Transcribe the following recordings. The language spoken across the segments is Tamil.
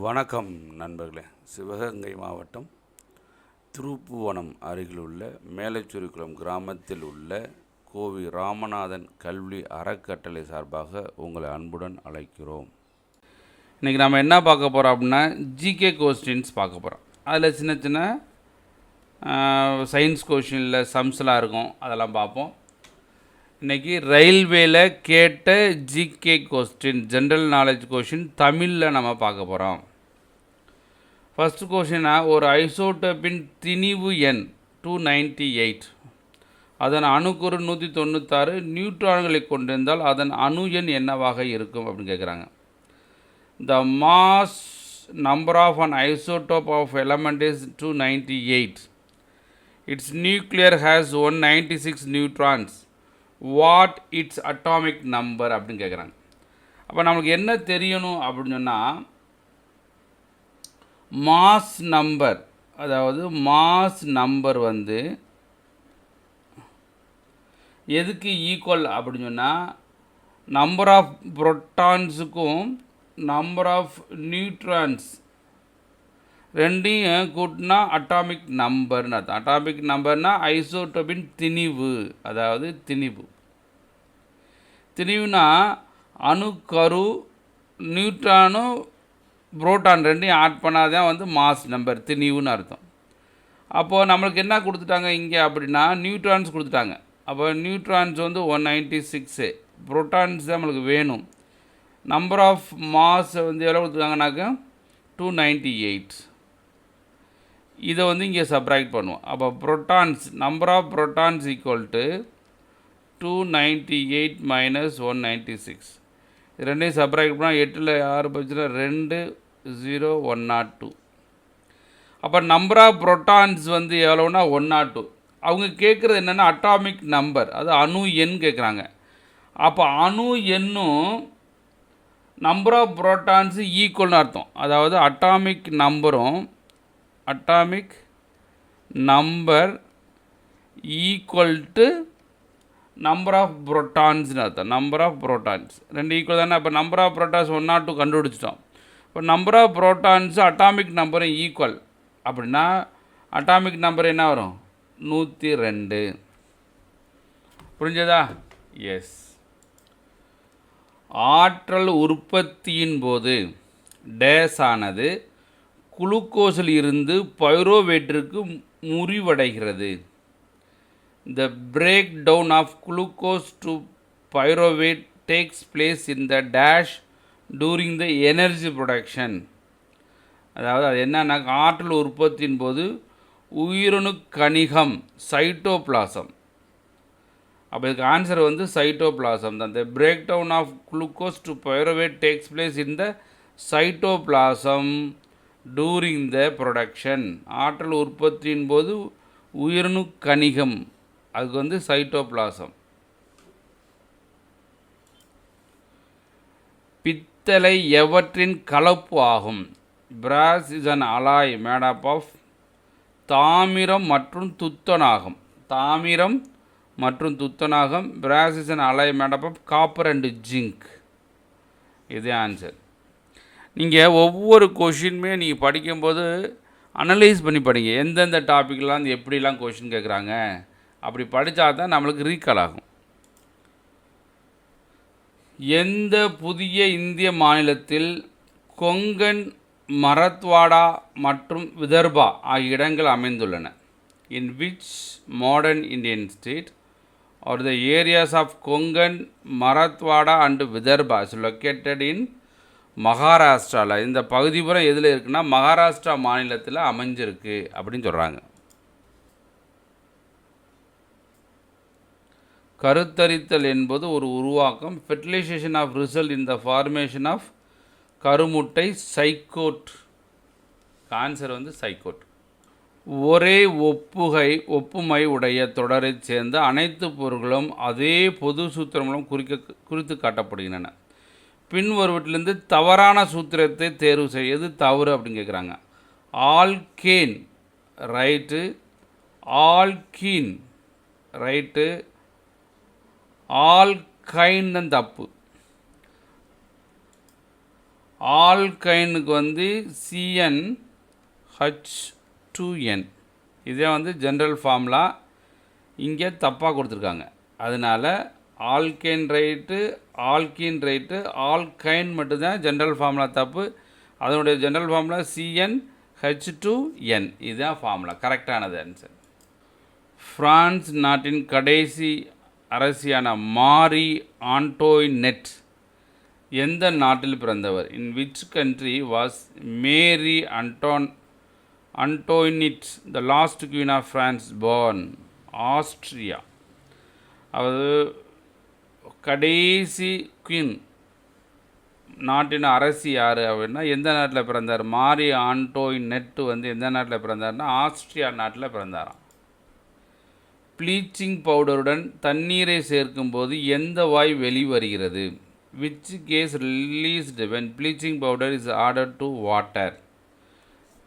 வணக்கம் நண்பர்களே. சிவகங்கை மாவட்டம் திருப்புவனம் அருகில் உள்ள மேலச்சுரிக்குளம் கிராமத்தில் உள்ள கோவி ராமநாதன் கல்வி அறக்கட்டளை சார்பாக உங்களை அன்புடன் அழைக்கிறோம். இன்றைக்கி நம்ம என்ன பார்க்க போகிறோம் அப்படின்னா ஜிகே கொஸ்டின்ஸ் பார்க்க போகிறோம். அதில் சின்ன சின்ன சயின்ஸ் கொஸ்டினில் சம்ஸ்லாம் இருக்கும், அதெல்லாம் பார்ப்போம். இன்றைக்கி ரயில்வேல கேட்ட GK question, general knowledge question தமிழில் நம்ம பார்க்க போகிறோம். ஃபஸ்ட்டு கொஸ்டினா, ஒரு ஐசோடோப்பின் திணிவு எண் 298, அதன் அணுக்குறு 196 நியூட்ரான்களை கொண்டிருந்தால் அதன் அணு எண் என்னவாக இருக்கும் அப்படின்னு கேட்குறாங்க. The mass number of an isotope of element is 298. Its nuclear has 196 neutrons. What its atomic number அப்படின்னு கேட்குறாங்க. அப்போ நமக்கு என்ன தெரியணும் அப்படின்னு சொன்னால், மாஸ் நம்பர், அதாவது மாஸ் நம்பர் வந்து எதுக்கு ஈக்குவல் அப்படின்னு சொன்னால், நம்பர் ஆஃப் புரோட்டான்ஸுக்கும் நம்பர் ஆஃப் நியூட்ரான்ஸ் ரெண்டையும் கூட்டினா அட்டாமிக் நம்பர்னு அர்த்தம். அட்டாமிக் நம்பர்னால் ஐசோடோப்பின் திணிவு, அதாவது திணிவு. திணிவுனா அணுக்கரு, நியூட்ரானும் புரோட்டான் ரெண்டையும் ஆட் பண்ணாதான் வந்து மாஸ் நம்பர், திணிவுன்னு அர்த்தம். அப்போது நம்மளுக்கு என்ன கொடுத்துட்டாங்க இங்கே அப்படின்னா, நியூட்ரான்ஸ் கொடுத்துட்டாங்க. அப்போ நியூட்ரான்ஸ் வந்து 196, புரோட்டான்ஸ் தான் நம்மளுக்கு வேணும். நம்பர் ஆஃப் மாஸ் வந்து எவ்வளோ கொடுத்துருக்காங்கனாக்கா 298. இதை வந்து இங்கே சப்ராக்ட் பண்ணுவோம். அப்போ protons, number of protons equal to 298 minus 196. ரெண்டையும் சப்ராக்ட் பண்ணால் 8ல் 6 போச்சுன்னா 2, 0, 102. அப்போ நம்பர் ஆஃப் புரோட்டான்ஸ் வந்து எவ்வளோன்னா 102. அவங்க கேட்குறது என்னென்னா அட்டாமிக் நம்பர், அது அணு எண் கேட்குறாங்க. அப்போ அணு எண்ணும் நம்பர் ஆஃப் புரோட்டான்ஸு ஈக்குவல்னு அர்த்தம். அதாவது atomic number equal to number of புரோட்டான்ஸ்னு அர்த்தம். நம்பர் ஆஃப் புரோட்டான்ஸ் ரெண்டு ஈக்குவல் தானே. அப்போ நம்பர் ஆஃப் புரோட்டான்ஸ் 102 கண்டுபிடிச்சிட்டோம். இப்போ நம்பர் ஆஃப் புரோட்டான்ஸு அட்டாமிக் நம்பரும் ஈக்குவல் அப்படின்னா அட்டாமிக் நம்பர் என்ன வரும்? 102. புரிஞ்சதா? எஸ். ஆற்றல் உற்பத்தியின் போது டேஸ் ஆனது குளுக்கோஸில் இருந்து பைரோவேட்டிற்கு முறிவடைகிறது. The breakdown of glucose to pyruvate takes place in the dash during the energy production. அதாவது அது என்னன்னா, ஆற்றல் உற்பத்தியின் போது உயிரணு கணிகம் சைட்டோபிளாசம். அப்போ இதுக்கு ஆன்சர் வந்து சைட்டோபிளாசம் தான். The breakdown of glucose to pyruvate takes place in the cytoplasm during the production. ஆற்றல் உற்பத்தியின் போது உயிரணு கணிகம், அதுக்கு வந்து சைட்டோபிளாசம். பித்தளை எவற்றின் கலப்பு ஆகும்? Brass is an alloy made up of தாமிரம் மற்றும் துத்தநாகம். தாமிரம் மற்றும் துத்தநாகம். Brass is an alloy made up of copper and zinc. இதே ஆன்சர். நீங்கள் ஒவ்வொரு கொஷினுமே நீங்கள் படிக்கும்போது அனலைஸ் பண்ணி படிங்க. எந்தெந்த டாப்பிக்லாம் எப்படிலாம் கொஷின் கேட்குறாங்க, அப்படி படித்தா தான் நம்மளுக்கு ரீகால் ஆகும். எந்த புதிய இந்திய மாநிலத்தில் கொங்கன், மராத்வாடா மற்றும் விதர்பா ஆகிய இடங்கள் அமைந்துள்ளன? In which modern Indian state or the areas of Konkan, Marathwada and Vidarbha is located in மகாராஷ்டிராவில். இந்த பகுதி பூரா எதில் இருக்குன்னா மகாராஷ்டிரா மாநிலத்தில் அமைஞ்சிருக்கு அப்படின்னு சொல்கிறாங்க. கருத்தரித்தல் என்பது ஒரு உருவாக்கம். Fertilization of result in the formation of கருமுட்டை சைக்கோட். ஆன்சர் வந்து சைக்கோட். ஒரே ஒப்புமை உடைய தொடரைச் சேர்ந்த அனைத்து பொருட்களும் அதே பொது சூத்திரங்களும் குறித்து காட்டப்படுகின்றன. பின்வருவற்றிலிருந்து தவறான சூத்திரத்தை தேர்வு செய்ய. எது தவறு அப்படின்னு கேட்குறாங்க. Alkane right, alkene right, alkyne தான் தப்பு. ஆல்கைனுக்கு வந்து CnH2n இதே வந்து ஜென்ரல் ஃபார்முலா இங்கே தப்பாக கொடுத்துருக்காங்க. அதனால் alkane right, alkene right, alkyne மட்டும்தான் ஜென்ரல் ஃபார்முலா தப்பு. அதனுடைய ஜென்ரல் ஃபார்முலா CnH2n இதுதான் ஃபார்முலா. கரெக்டானது ஆன்சர். பிரான்ஸ் நாட்டின் கடைசி அரசியான மாரி ஆண்டோயினெட் எந்த நாட்டில் பிறந்தவர்? In which country was Marie Antoinette the last queen of France born? Austria. அதாவது கடைசி குவீன் நாட்டின் அரசி யார் அப்படின்னா எந்த நாட்டில் பிறந்தார்? மாரி ஆண்டோயினெட் வந்து எந்த நாட்டில் பிறந்தார்னா ஆஸ்ட்ரியா நாட்டில் பிறந்தாராம். ப்ளீச்சிங் பவுடருடன் தண்ணீரை சேர்க்கும்போது எந்த வாய் வெளிவருகிறது? Which gas released when bleaching powder is added to water?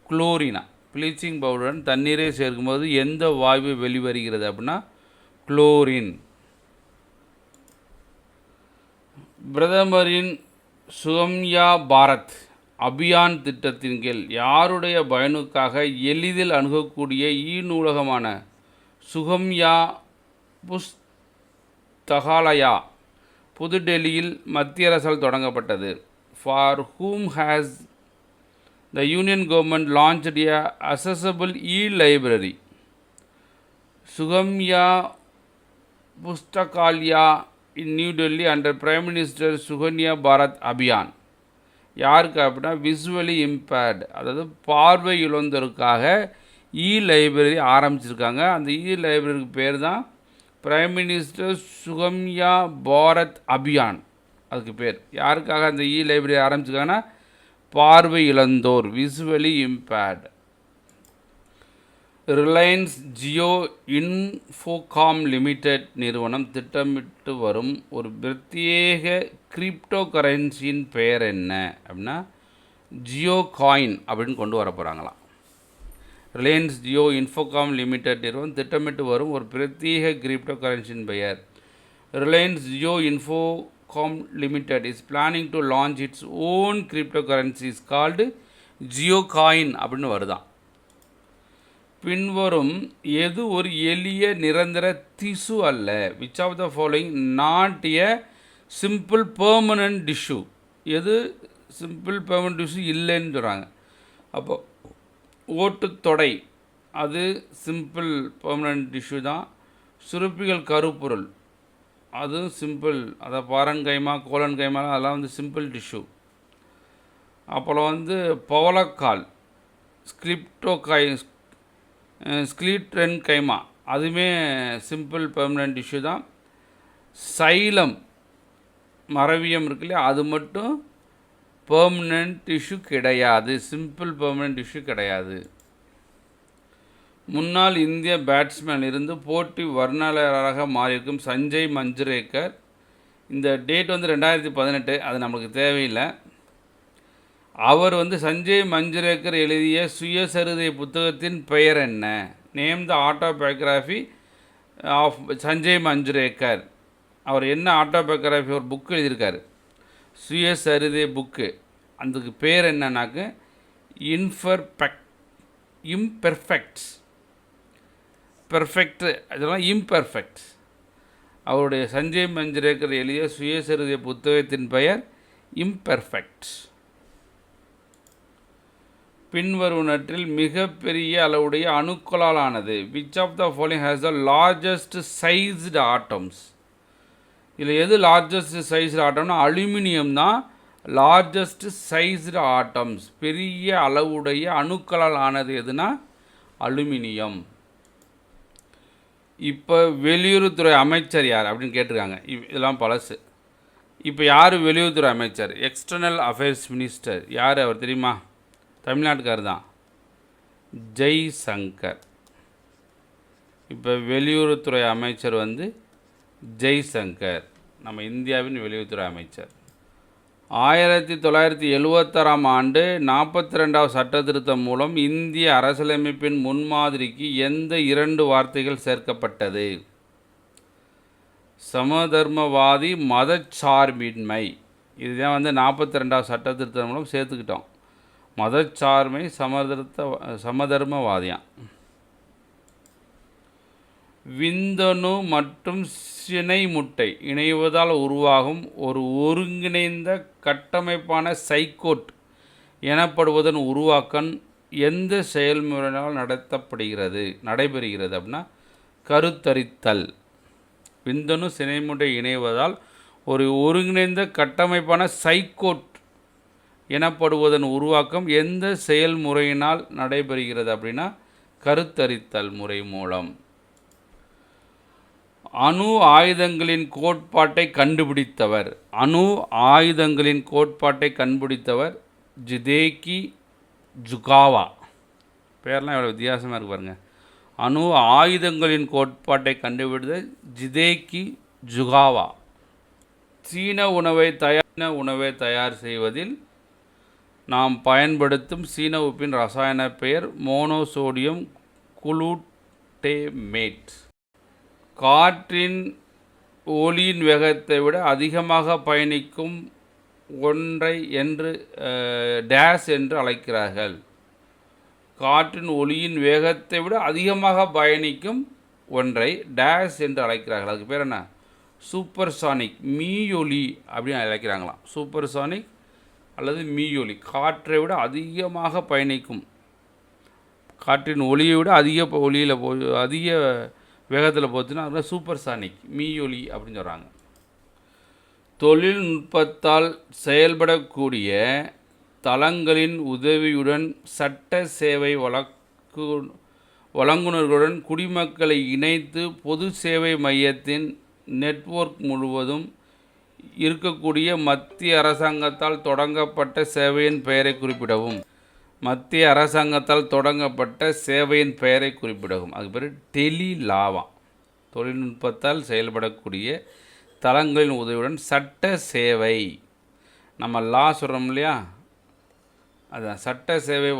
குளோரினா. ப்ளீச்சிங் பவுடருடன் தண்ணீரை சேர்க்கும்போது எந்த வாயு வெளிவருகிறது அப்படின்னா குளோரின். பிரதமரின் சுகம்யா பாரத் அபியான் திட்டத்தின் கீழ் யாருடைய பயனுக்காக எளிதில் அணுகக்கூடிய நூலகமான சுகம்யா புஸ்தகாலயா புதுடெல்லியில் மத்திய அரசால் தொடங்கப்பட்டது? For whom has the union government launched a accessible e-library? Sugamya Pustakalaya in New Delhi under Prime Minister Sugamya Bharat Abhiyan. யாருக்கு அப்படின்னா விசுவலி இம்பேர்டு, அதாவது பார்வை இழந்தோருக்காக லைப்ரரி ஆரம்பிச்சிருக்காங்க. அந்த லைப்ரரிக்கு பேர் தான் பிரைம் மினிஸ்டர் சுகம்யா பாரத் அபியான். அதுக்கு பேர். யாருக்காக அந்த லைப்ரரி ஆரம்பிச்சிருக்காங்கன்னா பார்வை இழந்தோர், visually impaired. Reliance Jio Infocom limited நிறுவனம் திட்டமிட்டு வரும் ஒரு பிரத்யேக கிரிப்டோ கரன்சியின் பெயர் என்ன அப்படின்னா ஜியோ காயின் அப்படின்னு கொண்டு வர போகிறாங்களாம். ரிலையன்ஸ் ஜியோ இன்ஃபோகாம் லிமிடெட் நிறுவனம் திட்டமிட்டு வரும் ஒரு பிரத்யேக கிரிப்டோ கரன்சியின் பெயர். Reliance Jio Infocom limited is planning to launch its own crypto currencies called Jio coin அப்படின்னு வருதான். பின்வரும் எது ஒரு எளிய நிரந்தர திசு அல்ல? Which of the following not a simple permanent tissue? எது சிம்பிள் பெர்மனன்ட் டிஷ்யூ இல்லைன்னு சொல்கிறாங்க. அப்போ ஓட்டுத்தொடை அது சிம்பிள் பெர்மனன்ட் டிஷ்யூ தான். சுரப்பிகள் கருப்பொருள் அது சிம்பிள், அதை பாரன்கைமா கோலன்கைமா அதெல்லாம் வந்து சிம்பிள் டிஷ்யூ. அப்புறம் வந்து பவளக்கால் ஸ்கிலிட்ரென் கைமா அதுவுமே சிம்பிள் பெர்மனன்ட் டிஷ்யூ தான். சைலம் மரவியம் இருக்கு இல்லையா, அது மட்டும் பெர்மனன்ட் டிஷ்யூ கிடையாது, சிம்பிள் பெர்மனன்ட் டிஷ்யூ கிடையாது. முன்னாள் இந்திய பேட்ஸ்மேன் இருந்து போட்டி வர்ணனையாளராக மாறியிருக்கும் சஞ்சய் மஞ்சுரேக்கர். இந்த டேட் வந்து 2018, அது நம்மளுக்கு தேவையில்லை. அவர் வந்து சஞ்சய் மஞ்சுரேக்கர் எழுதிய சுயசரிதை புத்தகத்தின் பெயர் என்ன? Name the autobiography of Sanjay Manjrekar. அவர் என்ன ஆட்டோபயோகிராஃபி ஒரு புக்கு எழுதியிருக்காரு, சுயசரிதை புக்கு. அதுக்கு பேர் என்னன்னாக்க இம்பெர்ஃபெக்ட். பெர்ஃபெக்ட் அதெல்லாம் இம்பெர்ஃபெக்ட். அவருடைய சஞ்சய் மஞ்சுரேக்கர் எழுதிய சுயசரிதை புத்தகத்தின் பெயர் இம்பெர்ஃபெக்ட். பின்வருவனற்றில் மிகப்பெரிய அளவுடைய அணுக்களால் ஆனது. Which of the following has the largest sized atoms? இதில் எது லார்ஜஸ்ட் சைஸ்டு ஆட்டம்னா அலுமினியம் தான் லார்ஜஸ்ட் சைஸ்டு ஆட்டம்ஸ். பெரிய அளவுடைய அணுக்களால் ஆனது எதுனா அலுமினியம். இப்போ வெளியுறவுத்துறை அமைச்சர் யார் அப்படின்னு கேட்டிருக்காங்க. இதெல்லாம் பழசு. இப்போ யார் வெளியுறவுத்துறை அமைச்சர்? எக்ஸ்டர்னல் அஃபேர்ஸ் மினிஸ்டர் யார் அவர் தெரியுமா? தமிழ்நாட்டுக்கார் தான், ஜெய்சங்கர். இப்போ வெளியுறவுத்துறை அமைச்சர் வந்து ஜெய்சங்கர், நம்ம இந்தியாவின் வெளியுறவுத்துறை அமைச்சர். 1976ஆம் ஆண்டு 42வது சட்ட திருத்தம் மூலம் இந்திய அரசியலமைப்பின் முன்மாதிரிக்கு எந்த 2 வார்த்தைகள் சேர்க்கப்பட்டது? சமதர்மவாதி, மதச்சார்பின்மை. இதுதான் வந்து 42வது சட்ட திருத்தம் மூலம் சேர்த்துக்கிட்டோம். மதச்சார்மை, சமதர்மவாதியாம். விந்தணு மற்றும் சினை முட்டை இணைவதால் உருவாகும் ஒரு ஒருங்கிணைந்த கட்டமைப்பான சைக்கோட் எனப்படுவதன் உருவாக்கம் எந்த செயல்முறையினால் நடைபெறுகிறது அப்படின்னா கருத்தரித்தல். விந்தணு சினை முட்டை இணைவதால் ஒரு ஒருங்கிணைந்த கட்டமைப்பான சைக்கோட் எனப்படுவதன் உருவாக்கம் எந்த செயல்முறையினால் நடைபெறுகிறது அப்படின்னா கருத்தரித்தல் முறை மூலம். அணு ஆயுதங்களின் கோட்பாட்டை கண்டுபிடித்தவர். அணு ஆயுதங்களின் கோட்பாட்டை கண்டுபிடித்தவர் ஜிதேக்கி ஜுகாவா. பேர்லாம் எவ்வளோ வித்தியாசமாக இருக்கு பாருங்கள். அணு ஆயுதங்களின் கோட்பாட்டை கண்டுபிடித்த ஜிதேக்கி ஜுகாவா. சீன உணவை தயார் செய்வதில் நாம் பயன்படுத்தும் சீன உப்பின் ரசாயன பெயர் மோனோசோடியம் குளூட்டேமேட். காற்றின் ஒளியின் வேகத்தை விட அதிகமாக பயணிக்கும் ஒன்றை டேஸ் என்று அழைக்கிறார்கள். காற்றின் ஒளியின் வேகத்தை விட அதிகமாக பயணிக்கும் ஒன்றை டேஸ் என்று அழைக்கிறார்கள். அதுக்கு பேர் என்ன? சூப்பர்சானிக், மீயொலி அப்படின்னு அழைக்கிறாங்களாம். சூப்பர்சானிக் அல்லது மீயொலி. காற்றை விட அதிகமாக பயணிக்கும், காற்றின் ஒளியை விட அதிக வேகத்தில் போச்சுன்னா அதனால் சூப்பர்சானிக், மீயொலி அப்படின்னு சொல்கிறாங்க. தொழில்நுட்பத்தால் செயல்படக்கூடிய தளங்களின் உதவியுடன் சட்ட சேவை வழங்குநர்களுடன் குடிமக்களை இணைத்து பொது சேவை மையத்தின் நெட்வொர்க் முழுவதும் இருக்கக்கூடிய மத்திய அரசாங்கத்தால் தொடங்கப்பட்ட சேவையின் பெயரை குறிப்பிடவும். மத்திய அரசாங்கத்தால் தொடங்கப்பட்ட சேவையின் பெயரை குறிப்பிடவும். அதுக்கு பேர் டெலிலாவா. தொழில்நுட்பத்தால் செயல்படக்கூடிய தளங்களின் உதவியுடன் சட்ட சேவை, நம்ம லா சொல்கிறோம் இல்லையா, அதுதான் சட்ட சேவை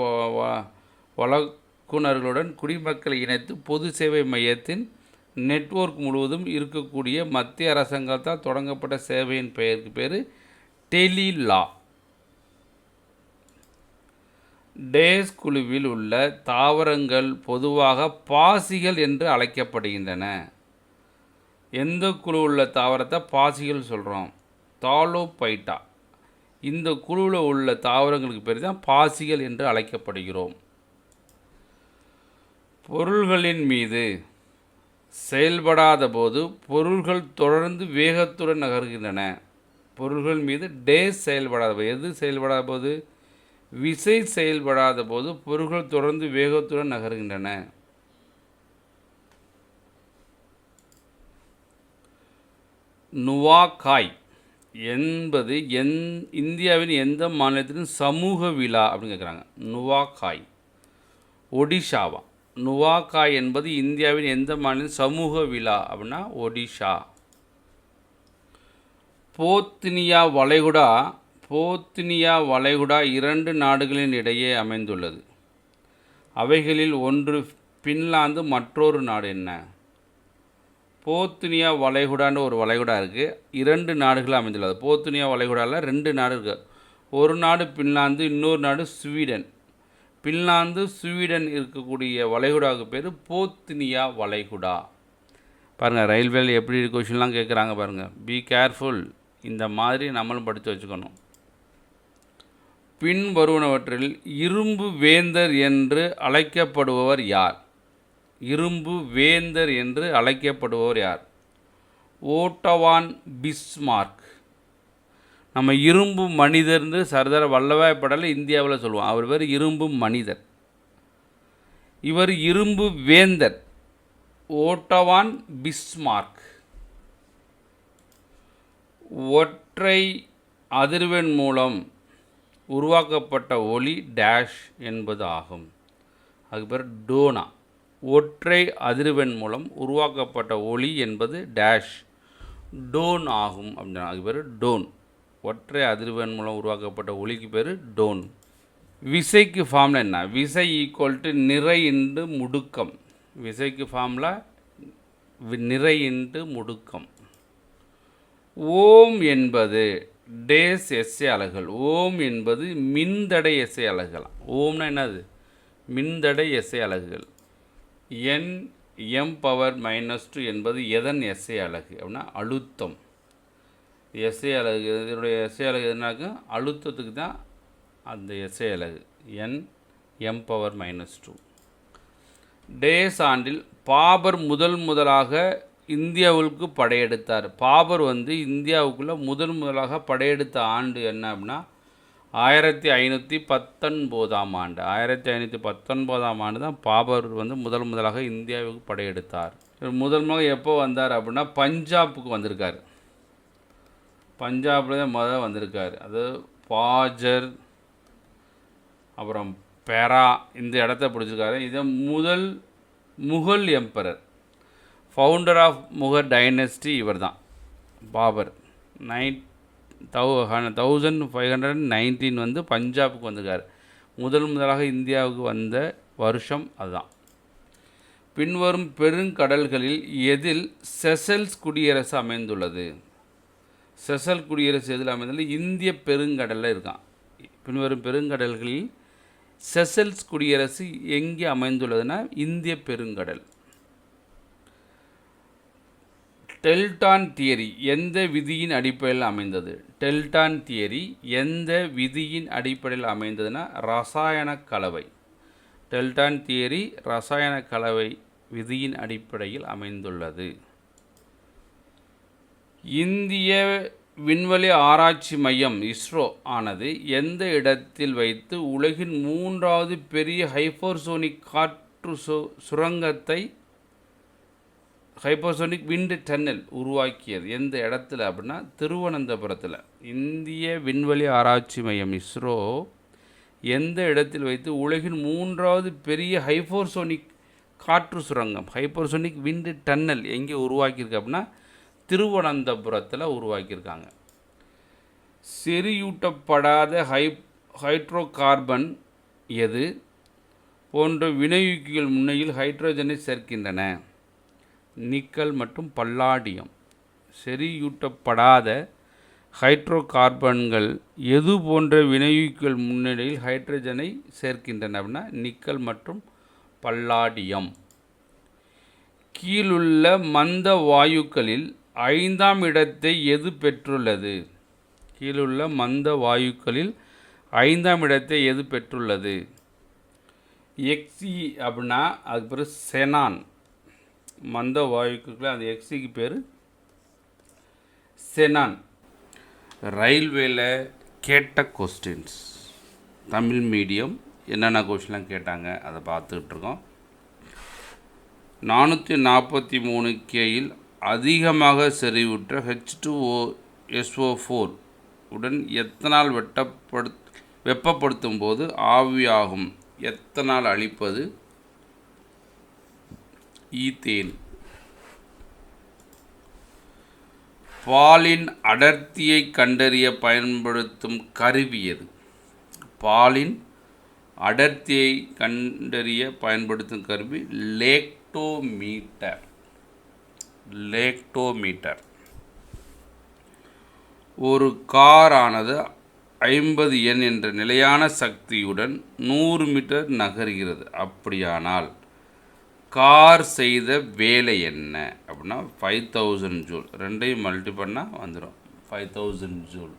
வழங்குனர்களுடன் குடிமக்களை இணைத்து பொது சேவை மையத்தின் நெட்வொர்க் முழுவதும் இருக்கக்கூடிய மத்திய அரசாங்கத்தால் தொடங்கப்பட்ட சேவையின் பெயருக்கு பேர் டெலிலா. டேஸ் குழுவில் உள்ள தாவரங்கள் பொதுவாக பாசிகள் என்று அழைக்கப்படுகின்றன. எந்த குழு உள்ள தாவரத்தை பாசிகள் சொல்கிறோம்? தாலோபைட்டா. இந்த குழுவில் உள்ள தாவரங்களுக்கு பேர் தான் பாசிகள் என்று அழைக்கப்படுகிறோம். பொருள்களின் மீது செயல்படாத போது பொருள்கள் தொடர்ந்து வேகத்துடன் நகர்கின்றன. பொருள்கள் மீது டேஸ் செயல்படாத போது, எது செயல்படாத போது? விசை செயல்படாத போது பொருள்கள் தொடர்ந்து வேகத்துடன் நகர்கின்றன. நுவாகாய் என்பது இந்தியாவின் எந்த மாநிலத்தின் சமூக விழா அப்படின்னு கேட்குறாங்க. நுவாகாய் ஒடிஷாவா? நுவாகாய் என்பது இந்தியாவின் எந்த மாநிலத்தின் சமூக விழா அப்படின்னா ஒடிஷா. போத்னியா வளைகுடா 2 நாடுகளின் இடையே அமைந்துள்ளது. அவைகளில் ஒன்று பின்லாந்து, மற்றொரு நாடு என்ன? போத்னியா வளைகுடான்னு ஒரு வளைகுடா இருக்குது, 2 நாடுகள் அமைந்துள்ளது. போத்னியா வளைகுடாவில் 2 நாடு இருக்குது. ஒரு நாடு பின்லாந்து, இன்னொரு நாடு ஸ்வீடன். பின்லாந்து, ஸ்வீடன் இருக்கக்கூடிய வளைகுடாவுக்கு பேர் போத்னியா வளைகுடா. பாருங்கள், ரயில்வேல எப்படி கொஷின்லாம் கேட்குறாங்க பாருங்கள். Be careful. இந்த மாதிரி நம்மளும் படித்து வச்சுக்கணும். பின் வருவனவற்றில் இரும்பு வேந்தர் என்று அழைக்கப்படுபவர் யார்? இரும்பு வேந்தர் என்று அழைக்கப்படுபவர் யார்? ஓட்டோவான் பிஸ்மார்க். நம்ம இரும்பு மனிதர்னு சர்தார் வல்லபாய் படேல் இந்தியாவில் சொல்லுவோம். அவர் பேர் இரும்பு மனிதர். இவர் இரும்பு வேந்தர் ஓட்டோவான் பிஸ்மார்க். ஒற்றை அதிர்வெண் மூலம் உருவாக்கப்பட்ட ஒலி டேஷ் என்பது ஆகும். அதுக்கு பேர் டோனா. ஒற்றை அதிர்வெண் மூலம் உருவாக்கப்பட்ட ஒலி என்பது டேஷ் டோன் ஆகும் அப்படின்னா அதுக்கு பேர் டோன். ஒற்றை அதிர்வெண் மூலம் உருவாக்கப்பட்ட ஒலிக்கு பேர் டோன். விசைக்கு ஃபார்முலா என்ன? விசை ஈக்குவல் டு நிறை இன்டு முடுக்கம். விசைக்கு ஃபார்முலா நிறை இன்டு முடுக்கம். ஓம் என்பது டேஸ் எஸ்ஐ அலகுகள். ஓம் என்பது மின்தடை எஸ்ஐ அலகுகள். ஓம்னா என்னது? மின்தடை எஸ்ஐ அலகுகள். என் எம் பவர் -2 என்பது எதன் எஸ்ஐ அலகு அப்படின்னா அழுத்தம். எஸ்ஐ அலகு இதனுடைய எஸ்ஐ அலகு எதுனாக்க அழுத்தத்துக்கு தான் அந்த எஸ்ஐ அலகு. N M power -2. டேஸ் ஆண்டில் பாபர் முதலாக இந்தியாவுக்கு படையெடுத்தார். பாபர் இந்தியாவுக்குள்ளே முதலாக படையெடுத்த ஆண்டு என்ன அப்படின்னா 1519ஆம் ஆண்டு. 1519ஆம் ஆண்டு தான் பாபர் முதலாக இந்தியாவுக்கு படையெடுத்தார். முதலாக எப்போ வந்தார் அப்படின்னா பஞ்சாபுக்கு வந்திருக்கார். பஞ்சாபில் தான் வந்திருக்கார். அது பாஜர் அப்புறம் பெரா இந்த இடத்த பிடிச்சிருக்காரு. இதை முதல் Mughal emperor, founder of Mughal dynasty இவர் தான் பாபர். 1519 பஞ்சாபுக்கு வந்திருக்கார். முதலாக இந்தியாவுக்கு வந்த வருஷம் அதுதான். பின்வரும் பெருங்கடல்களில் எதில் செசல்ஸ் குடியரசு அமைந்துள்ளது? செசல் குடியரசு எதில் அமைந்துள்ளது? இந்திய பெருங்கடலில் இருக்கான். பின்வரும் பெருங்கடல்களில் செசல்ஸ் குடியரசு எங்கே அமைந்துள்ளதுன்னா இந்திய பெருங்கடல். டெல்டான் தியரி எந்த விதியின் அடிப்படையில் அமைந்தது? டெல்டான் தியரி எந்த விதியின் அடிப்படையில் அமைந்ததுன்னா ரசாயன கலவை. டெல்டான் தியரி ரசாயன கலவை விதியின் அடிப்படையில் அமைந்துள்ளது. இந்திய விண்வெளி ஆராய்ச்சி மையம் இஸ்ரோ ஆனது எந்த இடத்தில் வைத்து உலகின் 3வது பெரிய ஹைப்பர்சோனிக் காற்று சுரங்கத்தை ஹைப்பர்சோனிக் விண்ட் டன்னல் உருவாக்கியது? எந்த இடத்துல அப்படின்னா திருவனந்தபுரத்தில். இந்திய விண்வெளி ஆராய்ச்சி மையம் இஸ்ரோ எந்த இடத்தில் வைத்து உலகின் 3வது பெரிய ஹைப்பர்சோனிக் காற்று சுரங்கம் ஹைப்பர்சோனிக் விண்ட் டன்னல் எங்கே உருவாக்கியிருக்கு அப்படின்னா திருவனந்தபுரத்தில் உருவாக்கியிருக்காங்க. செறியூட்டப்படாத ஹைட்ரோ கார்பன் எது போன்ற வினையூக்கிகள் முன்னையில் ஹைட்ரோஜனை சேர்க்கின்றன? நிக்கல் மற்றும் பல்லாடியம். செறியூட்டப்படாத ஹைட்ரோ கார்பன்கள் எது போன்ற வினையூக்கிகள் முன்னிலையில் ஹைட்ரஜனை சேர்க்கின்றன அப்படின்னா நிக்கல் மற்றும் பல்லாடியம். கீழுள்ள மந்த வாயுக்களில் 5ஆம் இடத்தை எது பெற்றுள்ளது? கீழுள்ள மந்த வாயுக்களில் 5ஆம் இடத்தை எது பெற்றுள்ளது? எக்ஸி அப்படின்னா அதுக்கு பேர் செனான். மந்த வாயுக்கள் அந்த எக்ஸிக்கு பேர் செனான். ரயில்வேல கேட்ட கொஸ்டின்ஸ் தமிழ் மீடியம் என்னென்ன கொஸ்டின்லாம் கேட்டாங்க அதை பார்த்துக்கிட்டு இருக்கோம். 443 கேயில் அதிகமாக செறிவுற்ற H2SO4 உடன் எத்தனால் வெப்பப்படுத்தும் போது ஆவியாகும் எத்தனால் அளிப்பது? ஈத்தேன். பாலின் அடர்த்தியை கண்டறிய பயன்படுத்தும் கருவி எது? பாலின் அடர்த்தியை கண்டறிய பயன்படுத்தும் கருவி லேக்டோமீட்டர். ஒரு கார் ஆனது 50 N என்ற நிலையான சக்தியுடன் 100 மீட்டர் நகர்கிறது. அப்படியானால் கார் செய்த வேலை என்ன அப்படின்னா 5000 ஜூல். ரெண்டையும் மல்டி பண்ணால் வந்துடும் 5000 ஜூல்.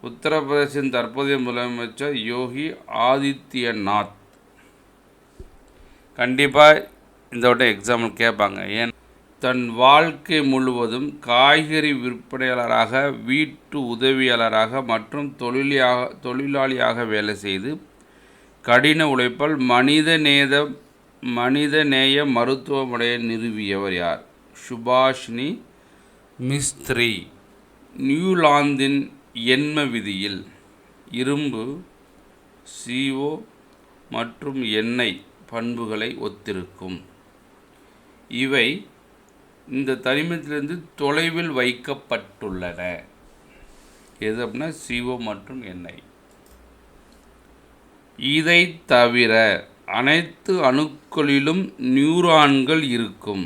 உத்தரப்பிரதேசின் தற்போதைய முதலமைச்சர் யோகி ஆதித்யநாத். கண்டிப்பாக இந்த வட்டம் எக்ஸாம்பிள் கேட்பாங்க. ஏன் தன் வாழ்க்கை முழுவதும் காய்கறி விற்பனையாளராக, வீட்டு உதவியாளராக மற்றும் தொழிலாளியாக வேலை செய்து கடின உழைப்பால் மனிதநேய மருத்துவமனையை நிறுவியவர் யார்? சுபாஷினி மிஸ்த்ரி. நியூலாந்தின் எண்ம விதியில் இரும்பு, CO மற்றும் எண்ணெய் பண்புகளை ஒத்திருக்கும். இவை இந்த தனிமத்திலிருந்து தொலைவில் வைக்கப்பட்டுள்ளன. எது அப்படின்னா CO மற்றும் எண்ணெய். இதை தவிர அனைத்து அணுக்களிலும் நியூரான்கள் இருக்கும்.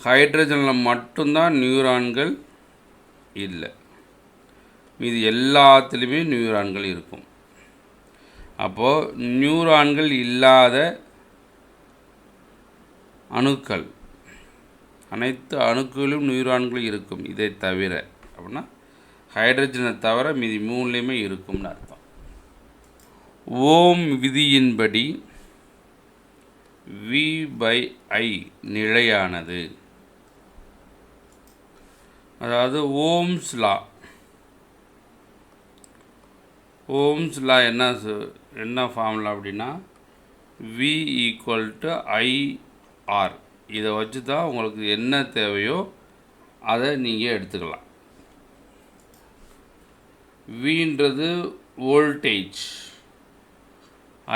ஹைட்ரஜனில் மட்டும்தான் நியூரான்கள் இல்லை, இது எல்லாத்துலேயுமே நியூரான்கள் இருக்கும். அப்போது நியூரான்கள் இல்லாத அணுக்கள், அனைத்து அணுக்களிலும் நியூரான்கள் இருக்கும். இதை தவிர அப்படின்னா ஹைட்ரஜனை தவிர மீதி 3லேயுமே இருக்கும்னு அர்த்தம். ஓம் விதியின்படி V/I நிலையானது. அதாவது ஓம்ஸ் லா என்ன ஃபார்முலா அப்படின்னா V = IR. இதை வச்சு தான் உங்களுக்கு என்ன தேவையோ அதை நீங்கள் எடுத்துக்கலாம். Vன்றது வோல்டேஜ்,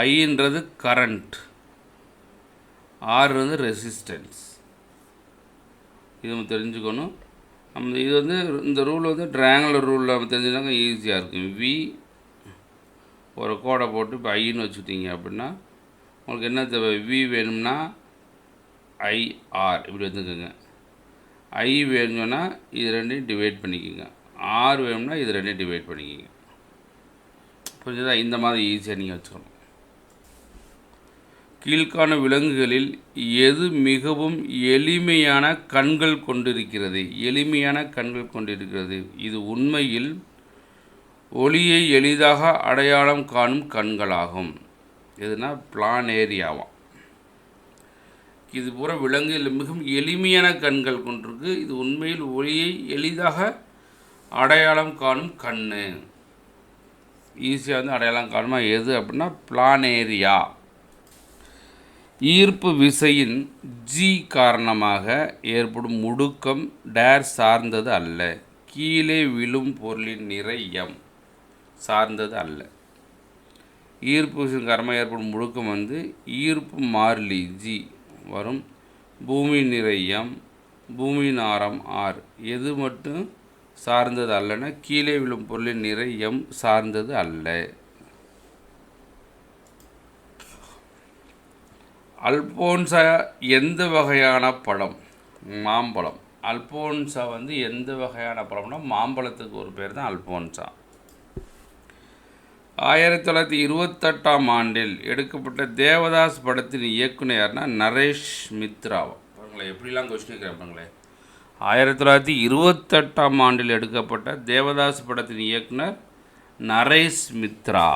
Iன்றது கரண்ட், R ரெசிஸ்டன்ஸ். இது நம்ம தெரிஞ்சுக்கணும். இது இந்த ரூல் ட்ரையாங்குலர் ரூலில் நம்ம தெரிஞ்சுனாங்க ஈஸியாக இருக்கும். V ஒரு கோடை போட்டு இப்போ ஐன்னு வச்சுக்கிட்டீங்க அப்படின்னா உங்களுக்கு என்ன தேவை? V வேணும்னா IR இப்படி வந்துக்கோங்க. I வேணும்னா இது ரெண்டையும் டிவைட் பண்ணிக்கோங்க. R வேணும்னா இது ரெண்டையும் டிவைட் பண்ணிக்கோங்க. புரிஞ்சுதா? இந்த மாதிரி ஈஸியாக நீங்கள் வச்சுக்கணும். கீழ்காண விலங்குகளில் எது மிகவும் எளிமையான கண்கள் கொண்டிருக்கிறது? எளிமையான கண்கள் கொண்டிருக்கிறது. இது உண்மையில் ஒளியை எளிதாக அடையாளம் காணும் கண்களாகும். எதுனா பிளானேரியாவாம். இது பூரா விலங்குகளில் மிகவும் எளிமையான கண்கள் கொண்டிருக்கு. இது உண்மையில் ஒளியை எளிதாக அடையாளம் காணும் கண். ஈஸியாக அடையாளம் காணுமா எது அப்படின்னா பிளானேரியா. ஈர்ப்பு விசையின் G காரணமாக ஏற்படும் முடுக்கம் டேர் சார்ந்தது அல்ல. கீழே விழும் பொருளின் நிறை M சார்ந்தது அல்ல. ஈர்ப்பு விசையின் காரணமாக ஏற்படும் முடுக்கம் ஈர்ப்பு மாறிலி G வரும். பூமி நிறை M, பூமியின் ஆரம் R. எது மட்டும் சார்ந்தது அல்லனா கீழே விழும் பொருளின் நிறை M சார்ந்தது அல்ல. அல்போன்சா எந்த வகையான பழம்? மாம்பழம். அல்போன்சா எந்த வகையான பழம்னா மாம்பழத்துக்கு ஒரு பேர் தான் அல்போன்சா. 1928ஆம் ஆண்டில் எடுக்கப்பட்ட தேவதாஸ் படத்தின் இயக்குனர் யாருன்னா நரேஷ் மித்ரா. பாருங்களேன் எப்படிலாம் கொஸ்டின் கேட்குறேன் பாருங்களேன். 1928ஆம் ஆண்டில் எடுக்கப்பட்ட தேவதாஸ் படத்தின் இயக்குனர் நரேஷ் மித்ரா.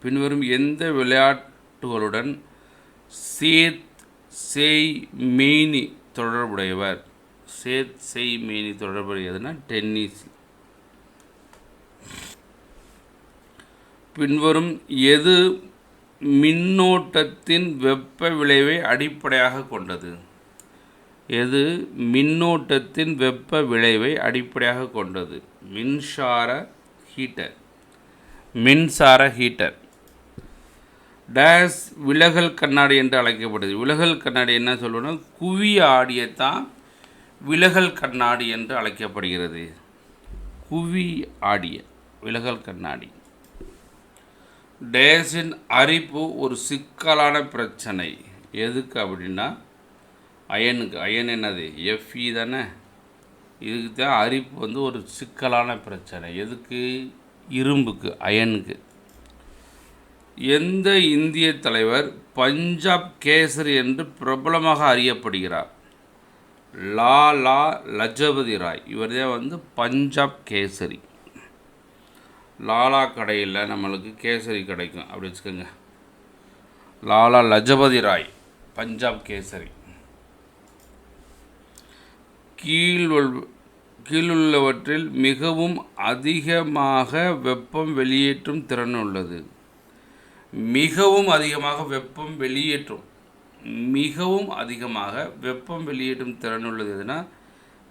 பின்வரும் எந்த விளையாட்டுகளுடன் சேத் செய் மெய்னி தொடர்புடையவர்? சேத் செய் மெய்னி தொடர்புடையதுன்னா டென்னிஸ். பின்வரும் எது மின்னோட்டத்தின் வெப்ப விளைவை அடிப்படையாக கொண்டது? எது மின்னோட்டத்தின் வெப்ப விளைவை அடிப்படையாக கொண்டது? மின்சார ஹீட்டர். டேஸ் விலகல் கண்ணாடி என்று அழைக்கப்படுது. விலகல் கண்ணாடி என்ன சொல்லுவோம்னா குவிய ஆடியத்தான் விலகல் கண்ணாடி என்று அழைக்கப்படுகிறது. குவி ஆடிய விலகல் கண்ணாடி. டேஸின் அரிப்பு ஒரு சிக்கலான பிரச்சனை. எதுக்கு அப்படின்னா அயனுக்கு. அயன் என்னது? Fe தானே. இதுக்கு தான் அரிப்பு ஒரு சிக்கலான பிரச்சனை. எதுக்கு? இரும்புக்கு, அயனுக்கு. எந்த இந்திய தலைவர் பஞ்சாப் கேசரி என்று பிரபலமாக அறியப்படுகிறார்? லாலா லஜபதி ராய், இவர் தான் வந்து பஞ்சாப் கேசரி. லாலா கடையில் நம்மளுக்கு கேசரி கிடைக்கும், அப்படி வச்சுக்கோங்க. லாலா லஜபதி ராய், பஞ்சாப் கேசரி. கீழுள்ளவற்றில் மிகவும் அதிகமாக வெப்பம் வெளியேற்றும் திறன் உள்ளது. மிகவும் அதிகமாக வெப்பம் வெளியேற்றும் திறன் உள்ளது எதுனா,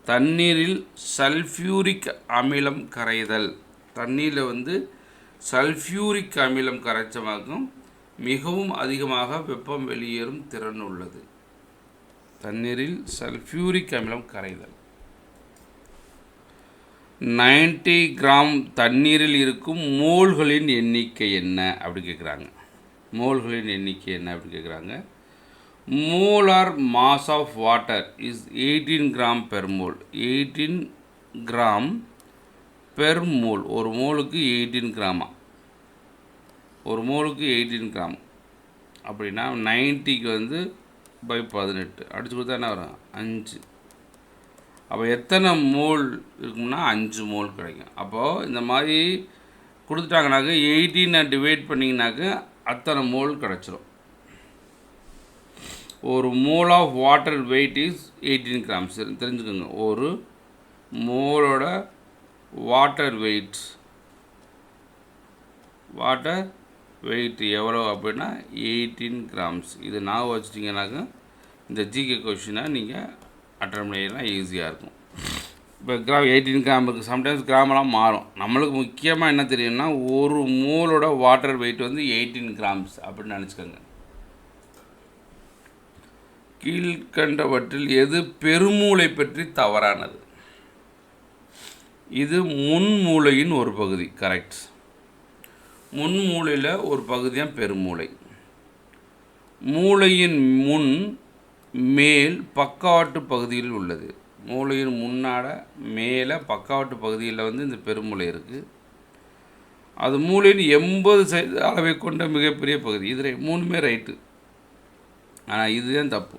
தண்ணீரில் சல்ஃபியூரிக் அமிலம் கரைதல். தண்ணீரில் வந்து சல்ஃபியூரிக் அமிலம் கரைச்சமாக்கும் மிகவும் அதிகமாக வெப்பம் வெளியேறும் திறன் உள்ளது. தண்ணீரில் சல்ஃபியூரிக் அமிலம் கரைதல். 90 கிராம் தண்ணீரில் இருக்கும் மோல்களின் எண்ணிக்கை என்ன அப்படி கேட்குறாங்க. Molar mass of water is 18 gram per mole. 18 gram per mole. ஒரு மோலுக்கு 18 கிராமா? ஒரு மோலுக்கு 18 கிராம் அப்படின்னா 90க்கு வந்து பை 18 அடிச்சு கொடுத்தா என்ன வரும்? 5. அப்போ எத்தனை மோல் இருக்கும்னா 5 மோல் கிடைக்கும். அப்போது இந்த மாதிரி கொடுத்துட்டாங்கனாக்க 18 டிவைட் பண்ணிங்கனாக்க அத்தனை மோல் கிடச்சிரும். ஒரு mole of water weight is 18 grams. தெரிஞ்சுக்கோங்க, ஒரு மோலோட வாட்டர் வெயிட் எவ்வளோ அப்படின்னா 18 கிராம்ஸ். இது நான் வச்சிட்டிங்கனாக்க இந்த ஜிகே கொஷினை நீங்கள் அட்டன் பண்ணிடலாம், ஈஸியாக இருக்கும். இப்போ கிராம் 18 கிராம் இருக்குது. சம்டைம்ஸ் கிராமெல்லாம் மாறும். நம்மளுக்கு முக்கியமாக என்ன தெரியும்னா, ஒரு மோலோட வாட்டர் வெயிட் வந்து 18 கிராம்ஸ் அப்படின்னு நினச்சிக்கோங்க. கீழ்கண்டவற்றில் எது பெருமூளை பற்றி தவறானது? இது முன்மூளையின் ஒரு பகுதி. கரெக்ட். முன்மூளையில் ஒரு பகுதி தான் பெருமூளை. மூளையின் முன் மேல் பக்கவாட்டு பகுதியில் உள்ளது. மூளையின் முன்னாட மேலே பக்கவாட்டு பகுதியில் வந்து இந்த பெருமூளை இருக்குது. அது மூளையின் 80% அளவை கொண்ட மிகப்பெரிய பகுதி. இது மூணுமே ரைட்டு, ஆனால் இதுதான் தப்பு.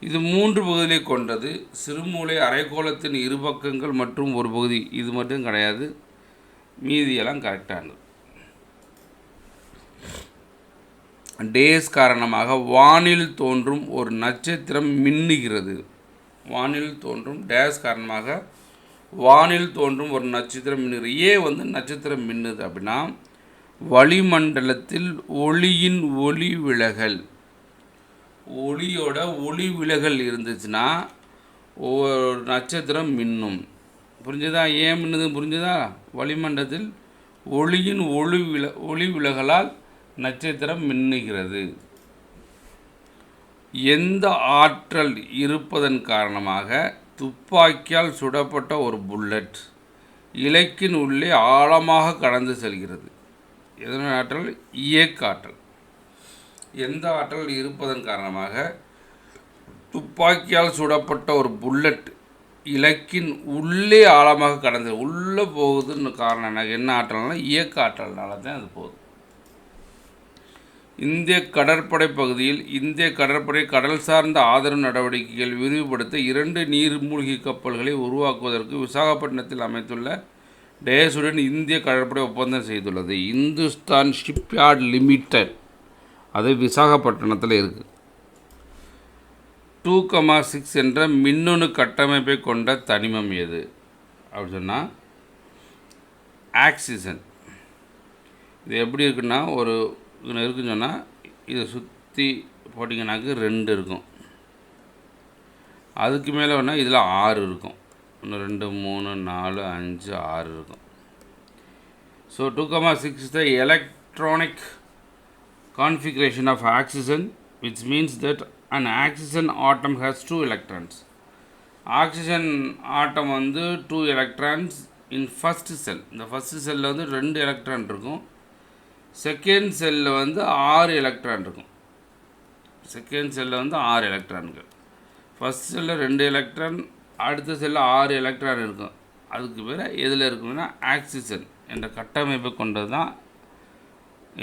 இது 3 பகுதிகளை கொண்டது. சிறுமூளை அரைக்கோளத்தின் இரு பக்கங்கள் மற்றும் ஒரு பகுதி. இது மட்டும் கிடையாது, மீதியெல்லாம் கரெக்டானது. டேஸ் காரணமாக வானில் தோன்றும் ஒரு நட்சத்திரம் மின்னுகிறது. டேஸ் காரணமாக வானில் தோன்றும் ஒரு நட்சத்திரம் மின்னுகிறது. ஏன் வந்து நட்சத்திரம் மின்னுது அப்படின்னா, வளிமண்டலத்தில் ஒளியின் ஒளியோட ஒளி விலகல் இருந்துச்சுன்னா ஒரு நட்சத்திரம் மின்னும். புரிஞ்சுதா? ஏன் மின்னுது புரிஞ்சுதா? வளிமண்டலத்தில் ஒளியின் ஒளி விலகலால் நட்சத்திரம் மின்னுகிறது. எந்த ஆற்றல் இருப்பதன் காரணமாக துப்பாக்கியால் சுடப்பட்ட ஒரு புல்லட் இலக்கின் உள்ளே ஆழமாக கடந்து செல்கிறது? எதனால் ஆற்றல்? இயக்க ஆற்றல். எந்த ஆற்றல் இருப்பதன் காரணமாக துப்பாக்கியால் சுடப்பட்ட ஒரு புல்லட் இலக்கின் உள்ளே ஆழமாக கடந்து உள்ளே போகுதுன்னு காரணம் என்ன ஆற்றல்னா இயக்க ஆற்றல்னால தான் அது போகுது. இந்திய கடற்படை பகுதியில் இந்திய கடற்படை கடல் சார்ந்த ஆதரவு நடவடிக்கைகள் விரிவுபடுத்த 2 நீர்மூழ்கி கப்பல்களை உருவாக்குவதற்கு விசாகப்பட்டினத்தில் அமைத்துள்ள டேஸுடன் இந்திய கடற்படை ஒப்பந்தம் செய்துள்ளது. இந்துஸ்தான் ஷிப்யார்ட் லிமிடெட், அது விசாகப்பட்டினத்தில் இருக்குது. 2,6 என்ற மின்னணு கட்டமைப்பை கொண்ட தனிமம் எது அப்படி சொன்னால் ஆக்சிஜன். இது எப்படி இருக்குன்னா, ஒரு இருக்குன்னு சொன்னால் இதை சுற்றி போட்டிங்கனாக்கு 2 இருக்கும். அதுக்கு மேலே வேணால் இதில் 6 இருக்கும். 1 2 3 4 5 6 இருக்கும். So 2,6 is the electronic configuration of oxygen, which means that an oxygen atom has 2 electrons. Oxygen atom வந்து 2 electrons in first cell. இந்த ஃபஸ்ட் செல்லில் வந்து 2 எலக்ட்ரான் இருக்கும். செகண்ட் செல்லில் வந்து 6 எலக்ட்ரான் இருக்கும். செகண்ட் செல்லில் வந்து 6 எலக்ட்ரான்கள். ஃபஸ்ட் செல்லில் 2 எலக்ட்ரான், அடுத்த செல்லில் 6 எலக்ட்ரான் இருக்கும். அதுக்கு பேர் எதில் இருக்குன்னா ஆக்சிஜன் என்ற கட்டமைப்பை கொண்டது தான்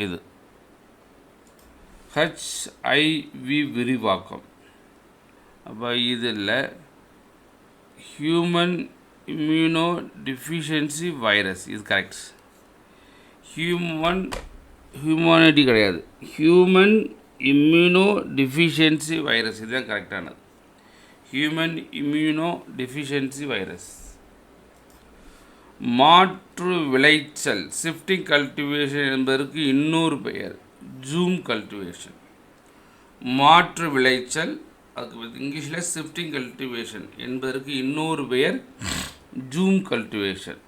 இது. HIV விரிவாக்கம். அப்போ இதில் ஹியூமன் இம்யூனோ டிஃபிஷியன்சி வைரஸ் இது கரெக்ட். ஹியூமனிட்டி கிடையாது, ஹியூமன் இம்யூனோ டிஃபிஷியன்சி வைரஸ் இதுதான் கரெக்டானது. Human immunodeficiency virus. மாற்று விளைச்சல் ஷிஃப்டிங் கல்டிவேஷன் என்பதற்கு இன்னொரு பெயர் ஜூம் கல்டிவேஷன். மாற்று விளைச்சல் அதுக்கு இங்கிலீஷில் ஷிஃப்டிங் கல்டிவேஷன் என்பதற்கு இன்னொரு பெயர் ஜூம் கல்டிவேஷன்.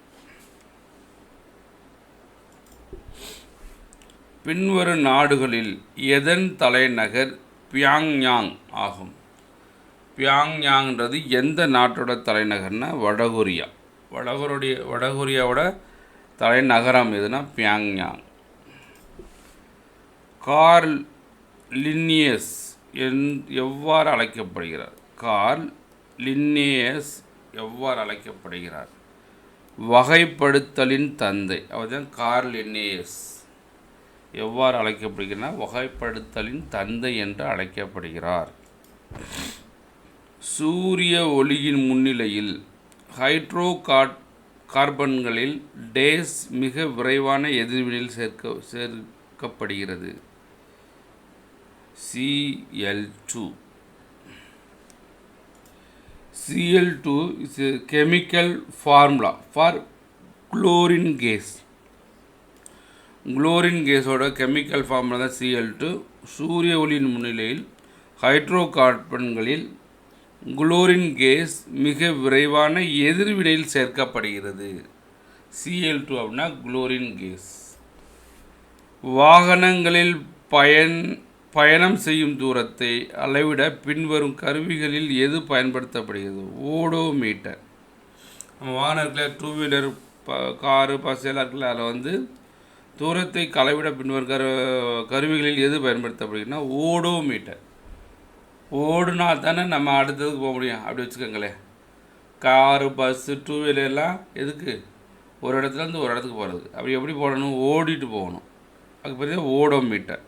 பின்வரும் நாடுகளில் எதன் தலைநகர் பியாங்யாங் ஆகும்? பியாங்யாங்கிறது எந்த நாட்டோட தலைநகர்னா வடகொரியா. வடகொரியாவோட தலைநகரம் எதுனா பியாங்யாங். கார்ல் லின்னியஸ் எவ்வாறு அழைக்கப்படுகிறார்? கார்ல் லின்னியஸ் எவ்வாறு அழைக்கப்படுகிறார்? வகைப்படுத்தலின் தந்தை. அவர்தான் கார்ல் லின்னியஸ். எவ்வாறு அழைக்கப்படுகிறார்? வகைப்படுத்தலின் தந்தை என்று அழைக்கப்படுகிறார். சூரிய ஒளியின் முன்னிலையில் ஹைட்ரோ கார்பன்களில் டேஸ் மிக விரைவான எதிர்வினையில் சேர்க்கப்படுகிறது. Cl2. Cl2 is a chemical formula for chlorine gas. Chlorine கேஸோட கெமிக்கல் ஃபார்முலா தான் Cl2. சூரிய ஒளியின் முன்னிலையில் ஹைட்ரோ கார்பன்களில் குளோரின் கேஸ் மிக விரைவான எதிர்வினையில் சேர்க்கப்படுகிறது. Cl2 அப்படின்னா குளோரின் கேஸ். வாகனங்களில் பயணம் செய்யும் தூரத்தை அளவிட பின்வரும் கருவிகளில் எது பயன்படுத்தப்படுகிறது? ஓடோமீட்டர். நம்ம வாகனம் இருக்குல்ல, டூ வீலர், காரு, பஸ் எல்லாம் இருக்குல்ல, அதில் தூரத்தை அளவிட பின்வரும் கருவிகளில் எது பயன்படுத்தப்படுகிறதுனா ஓடோமீட்டர். ஓடுனா தானே நம்ம அடுத்ததுக்கு போக முடியும். அப்படி வச்சுக்கோங்களேன். காரு, பஸ்ஸு, டூ வீலர்லாம் எதுக்கு? ஒரு இடத்துலேருந்து ஒரு இடத்துக்கு போகிறது. அப்படி எப்படி போடணும்? ஓடிட்டு போகணும். அதுக்கு பேர் ஓடோமீட்டர்.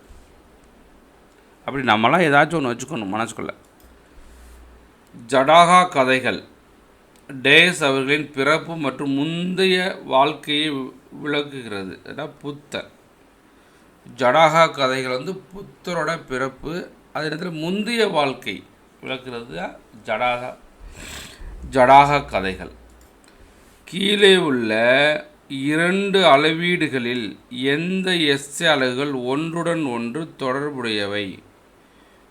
அப்படி நம்மளாம் ஏதாச்சும் ஒன்று வச்சுக்கணும் மனசுக்குள்ள. ஜடாகா கதைகள் டேஸ் அவர்களின் பிறப்பு மற்றும் முந்தைய வாழ்க்கையை விளக்குகிறது. அதான் புத்தர். ஜடாகா கதைகள் புத்தரோட பிறப்பு, அதே நேரத்தில் முந்தைய வாழ்க்கை விளக்குறது தான் ஜடாகா கதைகள். கீழே உள்ள 2 அளவீடுகளில் எந்த எஸ்ஏ அலகுகள் ஒன்றுடன் ஒன்று தொடர்புடையவை?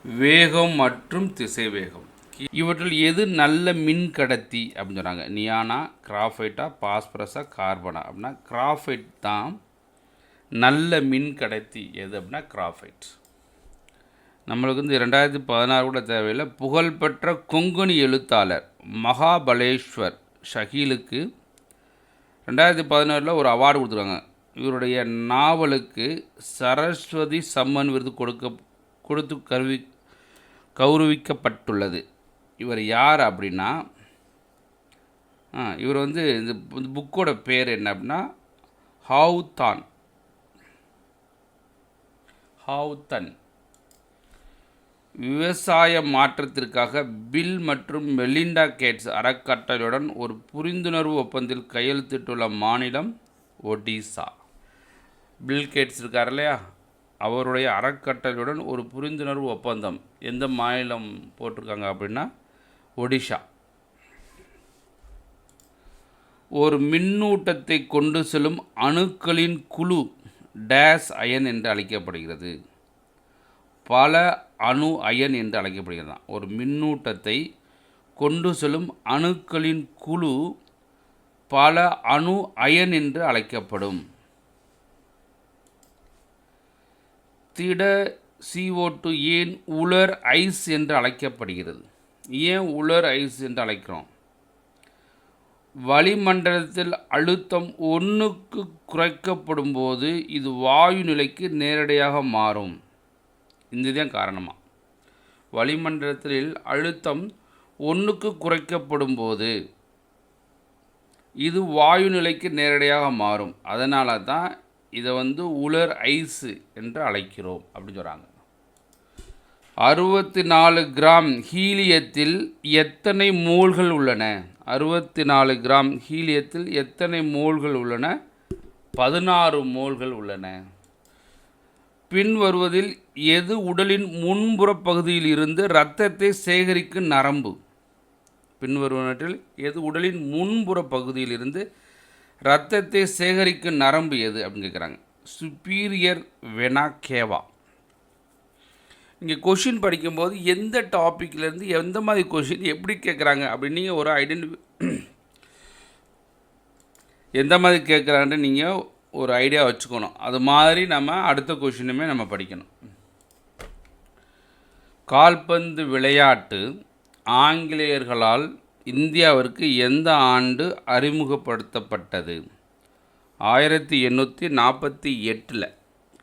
வேகம் மற்றும் திசைவேகம். இவற்றில் எது நல்ல மின் கடத்தி அப்படின்னு சொன்னாங்க? நியானா, கிராஃபைட்டா, பாஸ்பரஸா, கார்பனா? அப்படின்னா கிராஃபைட் தான் நல்ல மின் கடத்தி. எது அப்படின்னா கிராஃபைட். நம்மளுக்கு 2016 கூட தேவையில்லை. புகழ்பெற்ற கொங்கணி எழுத்தாளர் மகாபலேஸ்வர் ஷகீலுக்கு 2016 ஒரு அவார்டு கொடுத்துருக்காங்க. இவருடைய நாவலுக்கு சரஸ்வதி சம்மன் விருது கொடுத்து கௌரவிக்கப்பட்டுள்ளது. இவர் யார் அப்படின்னா, இவர் இந்த புக்கோட பேர் என்ன அப்படின்னா ஹாவ்தான். விவசாய மாற்றத்திற்காக பில் மற்றும் மெலிண்டா கேட்ஸ் அறக்கட்டளையுடன் ஒரு புரிந்துணர்வு ஒப்பந்தத்தில் கையெழுத்திட்டுள்ள மாநிலம் ஒடிசா. பில் கேட்ஸ் இருக்கார் இல்லையா, அவருடைய அறக்கட்டளையுடன் ஒரு புரிந்துணர்வு ஒப்பந்தம் எந்த மாநிலம் போட்டிருக்காங்க அப்படின்னா ஒடிஷா. ஒரு மின்னூட்டத்தை கொண்டு செல்லும் அணுக்களின் குழு டேஸ் அயன் என்று அழைக்கப்படுகிறது. பல அணு அயன் என்று அழைக்கப்படுகிறது. ஒரு மின்னூட்டத்தை கொண்டு செல்லும் அணுக்களின் குழு பல அணு அயன் என்று அழைக்கப்படும். திட CO2 ஏன் உலர் ஐஸ் என்று அழைக்கப்படுகிறது? ஏன் உலர் ஐஸ் என்று அழைக்கிறோம்? வளிமண்டலத்தில் அழுத்தம் 1க்கு குறைக்கப்படும் போது இது வாயு நிலைக்கு நேரடியாக மாறும். இதுதான் காரணமாக வளிமண்டலத்தில் அழுத்தம் 1க்கு குறைக்கப்படும் போது இது வாயு நிலைக்கு நேரடியாக மாறும். அதனால தான் இதை உலர் ஐஸு என்று அழைக்கிறோம் அப்படின்னு சொல்கிறாங்க. 64 கிராம் ஹீலியத்தில் எத்தனை மோல்கள் உள்ளன? 64 கிராம் ஹீலியத்தில் எத்தனை மோல்கள் உள்ளன? 16 மோல்கள் உள்ளன. பின்வருவதில் எது உடலின் முன்புற பகுதியில் இருந்து இரத்தத்தை சேகரிக்கும் நரம்பு? பின்வருவனற்றில் எது உடலின் முன்புற பகுதியில் இருந்து இரத்தத்தை சேகரிக்கும் நரம்பு எது அப்படின்னு கேட்குறாங்க. சுப்பீரியர் வெனா கேவா. இங்கே கொஷின் படிக்கும்போது எந்த டாப்பிக்லேருந்து எந்த மாதிரி கொஷின் எப்படி கேட்குறாங்க அப்படின்னு நீங்கள் ஒரு எந்த மாதிரி கேட்குறாங்கன்னு நீங்கள் ஒரு ஐடியா வச்சுக்கணும். அது மாதிரி நம்ம அடுத்த கொஷினுமே நம்ம படிக்கணும். கால்பந்து விளையாட்டு ஆங்கிலேயர்களால் இந்தியாவிற்கு எந்த ஆண்டு அறிமுகப்படுத்தப்பட்டது? 1848.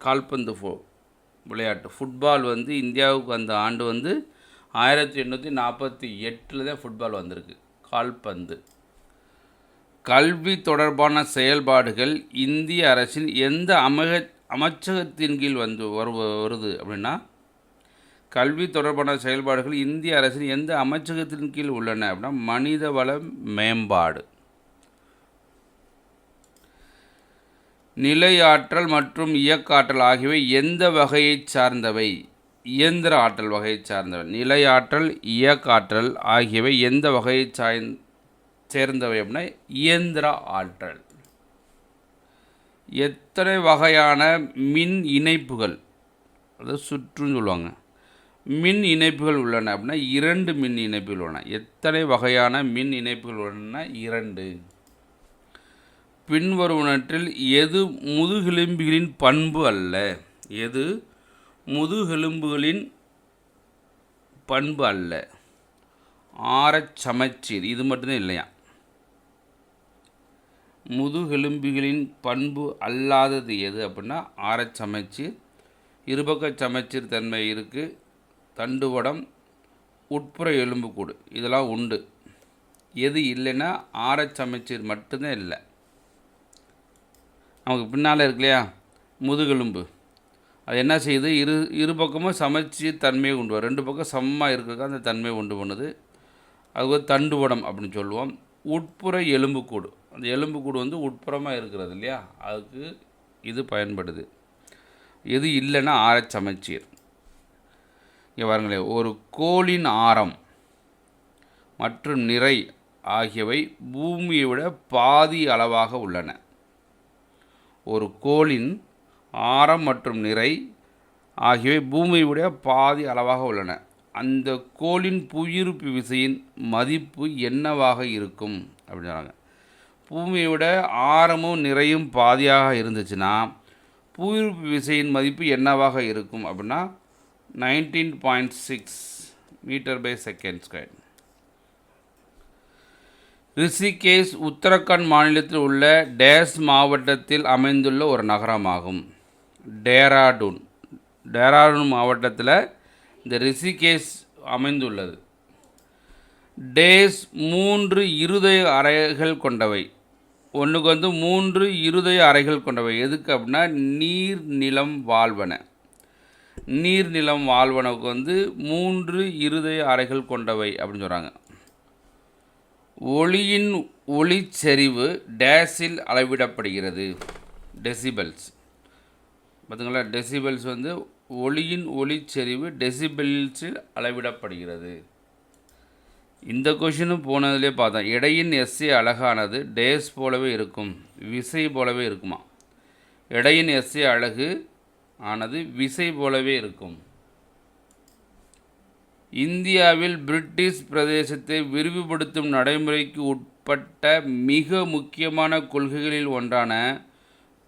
கால்பந்து விளையாட்டு ஃபுட்பால் வந்து இந்தியாவுக்கு வந்த ஆண்டு வந்து 1848 தான் ஃபுட்பால் வந்திருக்கு. கால்பந்து. கல்வி தொடர்பான செயல்பாடுகள் இந்திய அரசின் எந்த அமைச்சகத்தின் கீழ் வருது அப்படின்னா, கல்வி தொடர்பான செயல்பாடுகள் இந்திய அரசின் எந்த அமைச்சகத்தின் கீழ் உள்ளன அப்படின்னா மனிதவள மேம்பாடு. நிலையாற்றல் மற்றும் இயக்காற்றல் ஆகியவை எந்த வகையை சார்ந்தவை? இயந்திர ஆற்றல் வகையை சார்ந்தவை. நிலையாற்றல், இயக்காற்றல் ஆகியவை எந்த வகையை சேர்ந்தவை அப்படின்னா இயந்திர ஆற்றல். எத்தனை வகையான மின் இணைப்புகள், அதாவது சுற்றுன்னு சொல்லுவாங்க, மின் இணைப்புகள் உள்ளன அப்படின்னா 2 மின் இணைப்புகள் உள்ளன. எத்தனை வகையான மின் இணைப்புகள் உள்ளன? 2. பின்வருவனற்றில் எது முதுகெலும்புகளின் பண்பு அல்ல? எது முதுகெலும்புகளின் பண்பு அல்ல? ஆரச் சமச்சீர். இது மட்டும்தான் இல்லையா. முதுகெலும்புகளின் பண்பு அல்லாதது எது அப்படின்னா ஆரச் சமச்சீர், இருபக்க சமச்சீர் தன்மை இருக்குது, தண்டுவடம், உட்புற எலும்புக்கூடு, இதெல்லாம் உண்டு. எது இல்லைன்னா ஆரச் சமச்சீர் மட்டும்தான் இல்லை. நமக்கு பின்னால் இருக்கு இல்லையா முதுகெலும்பு, அது என்ன செய்யுது? இரு பக்கமும் சமச்சீர் தன்மையை உண்டு வரும். 2 பக்கம் சமமாக இருக்கிறதுக்கு அந்த தன்மையை உண்டு பண்ணுது. அது ஒரு தண்டுவடம் அப்படின்னு சொல்லுவோம். உட்புற எலும்புக்கூடு, அந்த எலும்புக்கூடு வந்து உட்புறமாக இருக்கிறது இல்லையா, அதுக்கு இது பயன்படுது. எது இல்லைன்னா ஆரச் சமச்சீர். இங்கே பாருங்களேன், ஒரு கோளின் ஆரம் மற்றும் நிறை ஆகியவை பூமியை விட பாதி அளவாக உள்ளன. ஒரு கோளின் ஆரம் மற்றும் நிறை ஆகியவை பூமியை விட பாதி அளவாக உள்ளன. அந்த கோளின் புவியீர்ப்பு விசையின் மதிப்பு என்னவாக இருக்கும் அப்படின்னு சொன்னாங்க. பூமியை விட ஆரமும் நிறையும் பாதியாக இருந்துச்சுன்னா புவியீர்ப்பு விசையின் மதிப்பு என்னவாக இருக்கும் அப்படின்னா 19.6 மீட்டர்/செகண்ட் ஸ்கொயர். ரிஷிகேஷ் உத்தரகாண்ட் மாநிலத்தில் உள்ள டேஸ் மாவட்டத்தில் அமைந்துள்ள ஒரு நகரமாகும். டேராடூன். டேராடூன் மாவட்டத்தில் இந்த ரிஷிகேஷ் அமைந்துள்ளது. டேஸ் 3 இருதய அறைகள் கொண்டவை. ஒன்றுக்கு வந்து 3 இருதய அறைகள் கொண்டவை. எதுக்கு அப்படின்னா நீர் நிலம் வாழ்வன. நீர் நிலம் வாழ்வனவுக்கு வந்து 3 இருதய அறைகள் கொண்டவை அப்படின்னு சொல்கிறாங்க. ஒளியின் ஒளிச்செறிவு டேஸில் அளவிடப்படுகிறது. டெசிபல்ஸ். பார்த்துங்களா, டெசிபல்ஸ் வந்து ஒளியின் ஒளிச்செறிவு டெசிபல்ஸில் அளவிடப்படுகிறது. இந்த கொஷினும் போனதுலேயே பார்த்தோம். எடையின் எஸ்ஏ அலகானது டேஸ் போலவே இருக்கும், விசை போலவே இருக்குமா. எடையின் எஸ்ஏ அலகு ஆனது விசை போலவே இருக்கும். இந்தியாவில் பிரிட்டிஷ் பிரதேசத்தை விரிவுபடுத்தும் நடைமுறைக்கு உட்பட்ட மிக முக்கியமான கொள்கைகளில் ஒன்றான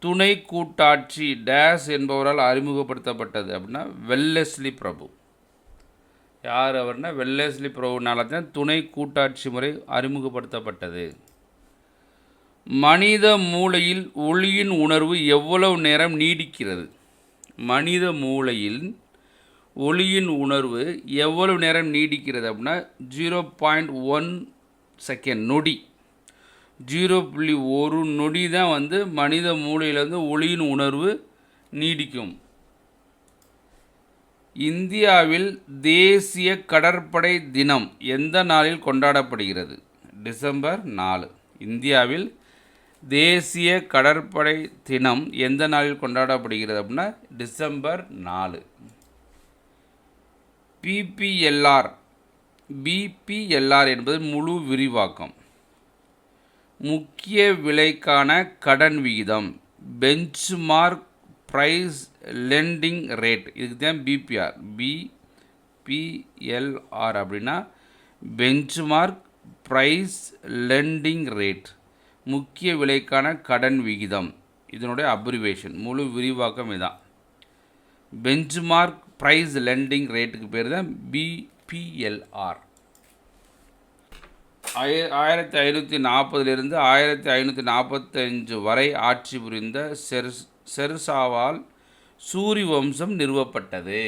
துணை கூட்டாட்சி டேஸ் என்பவரால் அறிமுகப்படுத்தப்பட்டது அப்படின்னா வெல்லஸ்லி பிரபு. யார் அவர்னா வெல்லஸ்லி பிரபுனால தான் துணை கூட்டாட்சி முறை அறிமுகப்படுத்தப்பட்டது. மனித மூளையில் ஒளியின் உணர்வு எவ்வளவு நேரம் நீடிக்கிறது? மனித மூளையில் ஒளியின் உணர்வு எவ்வளவு நேரம் நீடிக்கிறது அப்படின்னா 0.1 செகண்ட், நொடி. 0.1 நொடி தான் வந்து மனித மூளையில் வந்து ஒளியின் உணர்வு நீடிக்கும். இந்தியாவில் தேசிய கடற்படை தினம் எந்த நாளில் கொண்டாடப்படுகிறது? டிசம்பர் 4. இந்தியாவில் தேசிய கடற்படை தினம் எந்த நாளில் கொண்டாடப்படுகிறது அப்படின்னா டிசம்பர் 4. பிபிஎல்ஆர் என்பது முழு விரிவாக்கம். முக்கிய விலைக்கான கடன் விகிதம் பெஞ்ச்மார்க் ப்ரைஸ் லெண்டிங் ரேட், இதுக்கு தான் பிபிஎல்ஆர் அப்படின்னா பெஞ்ச்மார்க் ப்ரைஸ் லெண்டிங் ரேட், முக்கிய விலைக்கான கடன் விகிதம். இதனுடைய அப்ரிவேஷன் முழு விரிவாக்கம் இதான். பெஞ்ச்மார்க் ப்ரைஸ் லெண்டிங் ரேட்டுக்கு பேர் தான் பிபிஎல்ஆர். 1540 1545 வரை ஆட்சி புரிந்த ஷெர்ஷாவால் சூரி வம்சம் நிறுவப்பட்டது.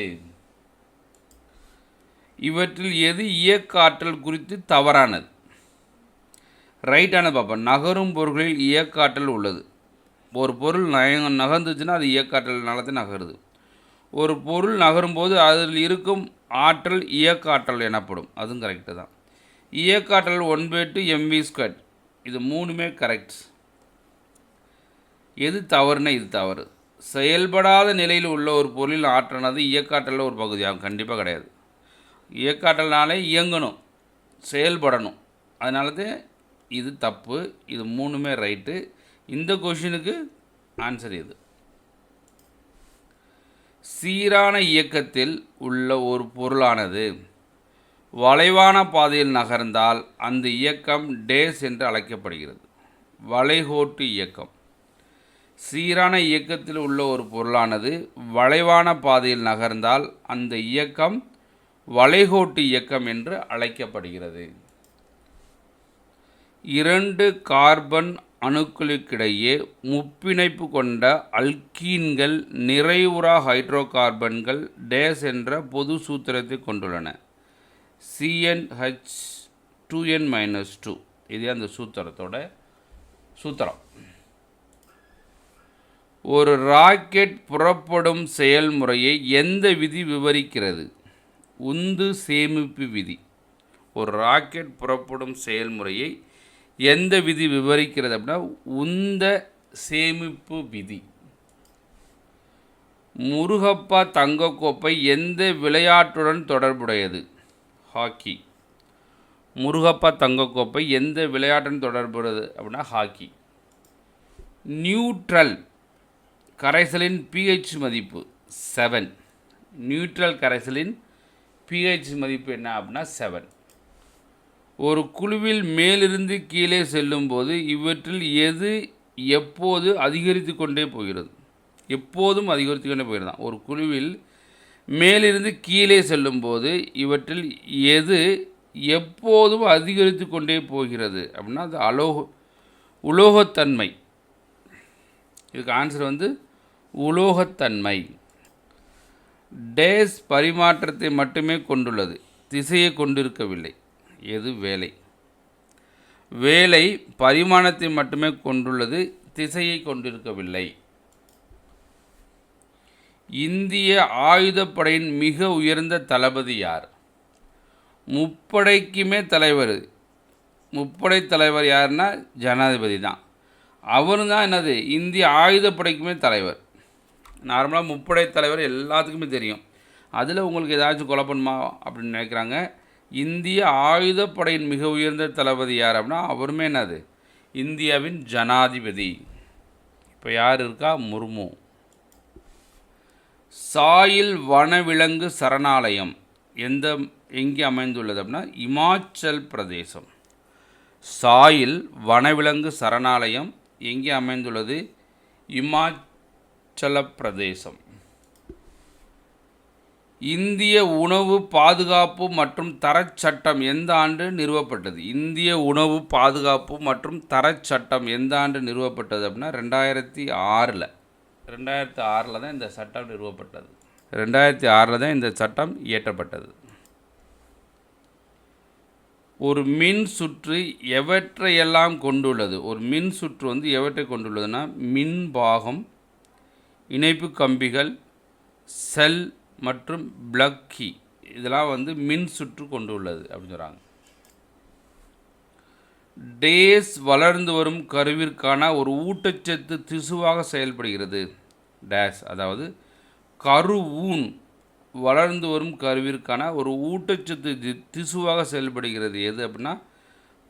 இவற்றில் எது இயக்க ஆற்றல் குறித்து தவறானது? ரைட்டானது பார்ப்போம். நகரும் பொருட்களில் இயக்க ஆற்றல் உள்ளது. ஒரு பொருள் நகர்ந்துச்சுன்னா அது இயக்க ஆற்றல்னால தான் நகருது. ஒரு பொருள் நகரும்போது அதில் இருக்கும் ஆற்றல் இயக்க ஆற்றல் எனப்படும். அதுவும் கரெக்டு தான். இயக்க ஆற்றல் 1/2 mv². இது மூணுமே கரெக்ட். எது தவறுனா இது தவறு. செயல்படாத நிலையில் உள்ள ஒரு பொருளின் ஆற்றலானது இயக்க ஆற்றலில் ஒரு பகுதியாகும். கண்டிப்பாக கிடையாது. இயக்க ஆற்றல்னாலே இயங்கணும், செயல்படணும். அதனால தான் இது தப்பு. இது மூணுமே ரைட்டு. இந்த கொஷினுக்கு ஆன்சர் இது. சீரான இயக்கத்தில் உள்ள ஒரு பொருளானது வளைவான பாதையில் நகர்ந்தால் அந்த இயக்கம் டேஸ் என்று அழைக்கப்படுகிறது. வளைகோட்டு இயக்கம். சீரான இயக்கத்தில் உள்ள ஒரு பொருளானது வளைவான பாதையில் நகர்ந்தால் அந்த இயக்கம் வளைகோட்டு இயக்கம் என்று அழைக்கப்படுகிறது. 2 கார்பன் அணுக்களுக்கிடையே முப்பிணைப்பு கொண்ட அல்கீன்கள் நிறைவுறா ஹைட்ரோ கார்பன்கள் டேஸ் என்ற பொது சூத்திரத்தை கொண்டுள்ளன. CnH2n-2. இது அந்த சூத்திரத்தோட சூத்திரம். ஒரு ராக்கெட் புறப்படும் செயல்முறையை எந்த விதி விவரிக்கிறது? உந்து சேமிப்பு விதி. ஒரு ராக்கெட் புறப்படும் செயல்முறையை எந்த விதி விவரிக்கிறது அப்படின்னா உந்த சேமிப்பு விதி. முருகப்பா தங்கக்கோப்பை எந்த விளையாட்டுடன் தொடர்புடையது? ஹாக்கி. முருகப்பா தங்கக்கோப்பை எந்த விளையாட்டுடன் தொடர்புடையது அப்படின்னா ஹாக்கி. நியூட்ரல் கரைசலின் pH மதிப்பு 7. நியூட்ரல் கரைசலின் pH மதிப்பு என்ன அப்படின்னா 7. ஒரு குழுவில் மேலிருந்து கீழே செல்லும்போது இவற்றில் எது எப்போது அதிகரித்து கொண்டே போகிறது? எப்போதும் அதிகரித்து கொண்டே போகிறது தான். ஒரு குழுவில் மேலிருந்து கீழே செல்லும்போது இவற்றில் எது எப்போதும் அதிகரித்து கொண்டே போகிறது அப்படின்னா அது உலோகத்தன்மை. இதுக்கு ஆன்சர் உலோகத்தன்மை. டேஸ் பரிமாற்றத்தை மட்டுமே கொண்டுள்ளது, திசையை கொண்டிருக்கவில்லை. எது? வேலை. வேலை பரிமாணத்தை மட்டுமே கொண்டுள்ளது, திசையை கொண்டிருக்கவில்லை. இந்திய ஆயுதப்படையின் மிக உயர்ந்த தளபதி யார்? முப்படைக்குமே தலைவர். முப்படை தலைவர் யாருன்னா ஜனாதிபதி தான். அவரு தான் என்னது இந்திய ஆயுதப்படைக்குமே தலைவர். நார்மலாக முப்படை தலைவர் எல்லாத்துக்குமே தெரியும். அதில் உங்களுக்கு ஏதாச்சும் குழப்பணுமா அப்படின்னு நினைக்கிறாங்க. இந்திய ஆயுதப்படையின் மிக உயர்ந்த தளபதி யார் அப்படின்னா அவருமே என்னது இந்தியாவின் ஜனாதிபதி. இப்போ யார் இருக்கா? முர்மு. சாயில் வனவிலங்கு சரணாலயம் எங்கே அமைந்துள்ளது அப்படின்னா இமாச்சல் பிரதேசம். சாயில் வனவிலங்கு சரணாலயம் எங்கே அமைந்துள்ளது? இமாச்சல பிரதேசம். இந்திய உணவு பாதுகாப்பு மற்றும் தரச் சட்டம் எந்த ஆண்டு நிறுவப்பட்டது? இந்திய உணவு பாதுகாப்பு மற்றும் தரச் சட்டம் எந்த ஆண்டு நிறுவப்பட்டது அப்படின்னா 2006. 2006 தான் இந்த சட்டம் நிறுவப்பட்டது. 2006 தான் இந்த சட்டம் இயற்றப்பட்டது. ஒரு மின் சுற்று எவற்றையெல்லாம் கொண்டுள்ளது? ஒரு மின் சுற்று எவற்றை கொண்டுள்ளதுன்னா மின் பாகம், இணைப்பு கம்பிகள், செல், மற்றும் பிளக்கி இதெல்லாம் வந்து மின் சுற்று கொண்டு உள்ளது அப்படின்னு சொல்கிறாங்க. டேஸ் வளர்ந்து வரும் கருவிற்கான ஒரு ஊட்டச்சத்து திசுவாக செயல்படுகிறது. டேஸ் அதாவது கருவூன் வளர்ந்து வரும் கருவிற்கான ஒரு ஊட்டச்சத்து திசுவாக செயல்படுகிறது. எது அப்படின்னா